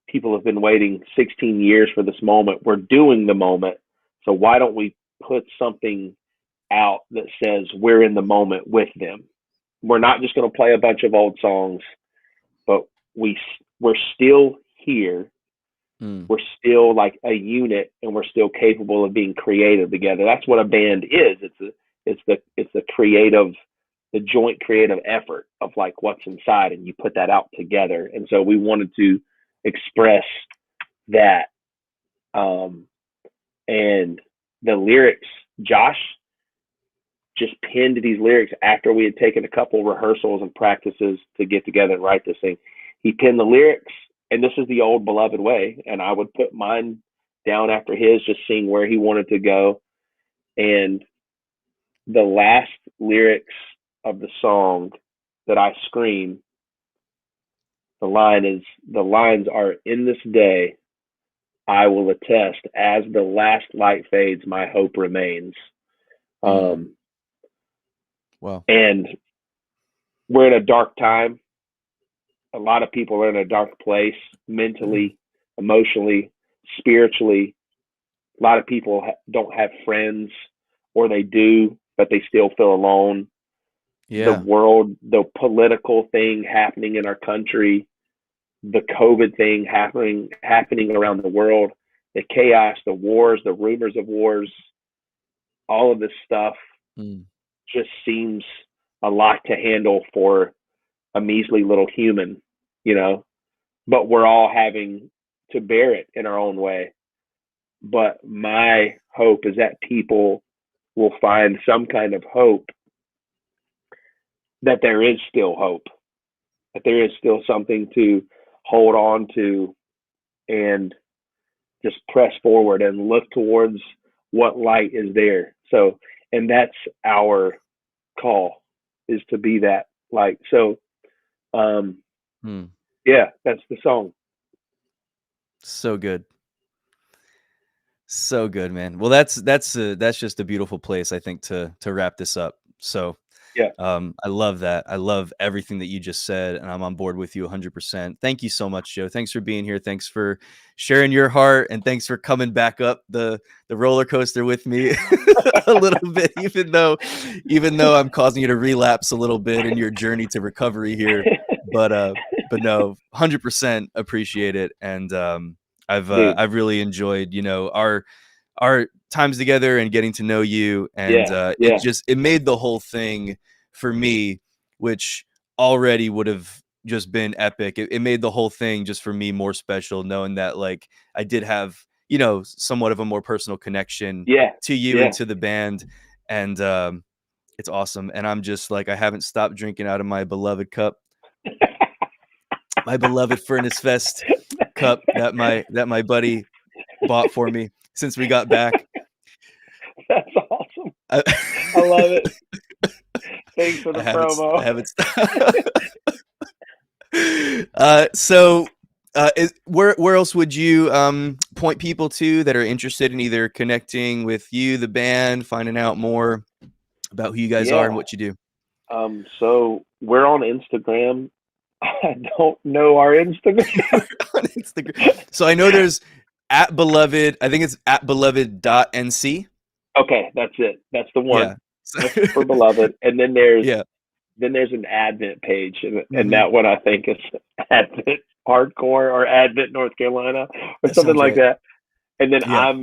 people have been waiting 16 years for this moment. We're doing the moment. So why don't we put something out that says we're in the moment with them? We're not just going to play a bunch of old songs, but we we're still here. Mm, We're still like a unit, and we're still capable of being creative together. That's what a band is. It's the creative, the joint creative effort of like what's inside, and you put that out together. And so we wanted to express that. Um, and the lyrics, Josh just penned these lyrics after we had taken a couple rehearsals and practices to get together and write this thing. He penned the lyrics, and this is the old Beloved way. And I would put mine down after his, just seeing where he wanted to go. And the last lyrics of the song that I scream, the lines are, in this day I will attest, as the last light fades, my hope remains. mm, Um, wow. and we're in a dark time. A lot of people are in a dark place mentally, emotionally, spiritually. A lot of people don't have friends, or they do, but they still feel alone. The Yeah. world, the political thing happening in our country, the COVID thing happening around the world, the chaos, the wars, the rumors of wars, all of this stuff Mm, just seems a lot to handle for a measly little human. you know, but we're all having to bear it in our own way. But my hope is that people will find some kind of hope, that there is still hope, that there is still something to hold on to and just press forward and look towards what light is there. So, and that's our call, is to be that light. So, Hmm. yeah, that's the song. So good. So good, man. Well, that's just a beautiful place, I think, to wrap this up. So, Yeah. I love that. I love everything that you just said, and I'm on board with you 100%. Thank you so much, Joe. Thanks for being here. Thanks for sharing your heart, and thanks for coming back up the roller coaster with me a little bit, even though I'm causing you to relapse a little bit in your journey to recovery here. But no, 100% appreciate it, and Dude. I've really enjoyed, our times together and getting to know you, and Yeah. it made the whole thing for me, which already would have just been epic. It made the whole thing just for me more special, knowing that like I did have, somewhat of a more personal connection Yeah. to you and Yeah. to the band, and it's awesome. And I'm just like, I haven't stopped drinking out of my beloved cup, my beloved Furnace Fest cup that my buddy bought for me since we got back. That's awesome. I, I love it. Thanks for I the haven't I promo. haven't so where else would you point people to that are interested in either connecting with you, the band, finding out more about who you guys are and Yeah. what you do? So we're on Instagram. I don't know our Instagram. On Instagram. So I know there's at beloved, I think it's at beloved.nc. Okay, that's it. That's the one. Yeah. So, That's for Beloved. And yeah. then there's an Advent page, and Hmm. that one I think is Advent Hardcore or Advent North Carolina or That something sounds like right. that. And then Yeah.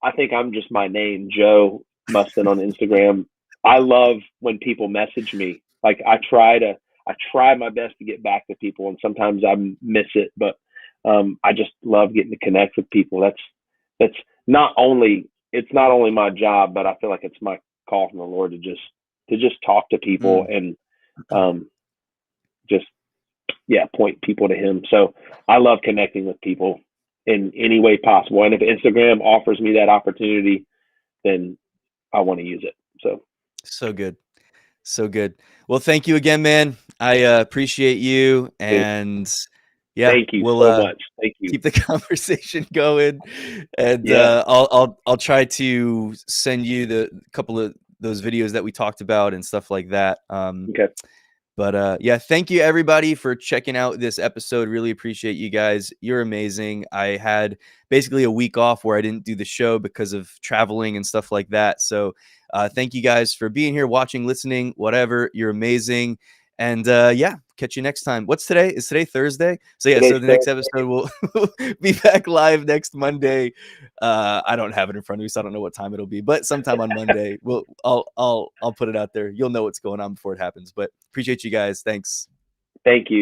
I think I'm just my name, Joe Musten on Instagram. I love when people message me. Like I try my best to get back to people, and sometimes I miss it, but I just love getting to connect with people. That's not only it's not only my job, but I feel like it's my call from the Lord to just talk to people Mm. and um, just point people to Him. So I love connecting with people in any way possible. And if Instagram offers me that opportunity, then I want to use it. So So good. So good. Well, thank you again, man. I appreciate you, dude, and yeah, thank you we'll so much. Thank you. keep the conversation going, and Yeah. I'll try to send you the couple of those videos that we talked about and stuff like that. Okay. But yeah, thank you everybody for checking out this episode. Really appreciate you guys. You're amazing. I had basically a week off where I didn't do the show because of traveling and stuff like that. So thank you guys for being here, watching, listening, whatever. You're amazing. And yeah, catch you next time. What's today? Is today Thursday? So yeah, so Today's the next Thursday. episode will be back live next Monday. I don't have it in front of me, so I don't know what time it'll be, but sometime on Monday, I'll put it out there. You'll know what's going on before it happens. But appreciate you guys. Thanks. Thank you.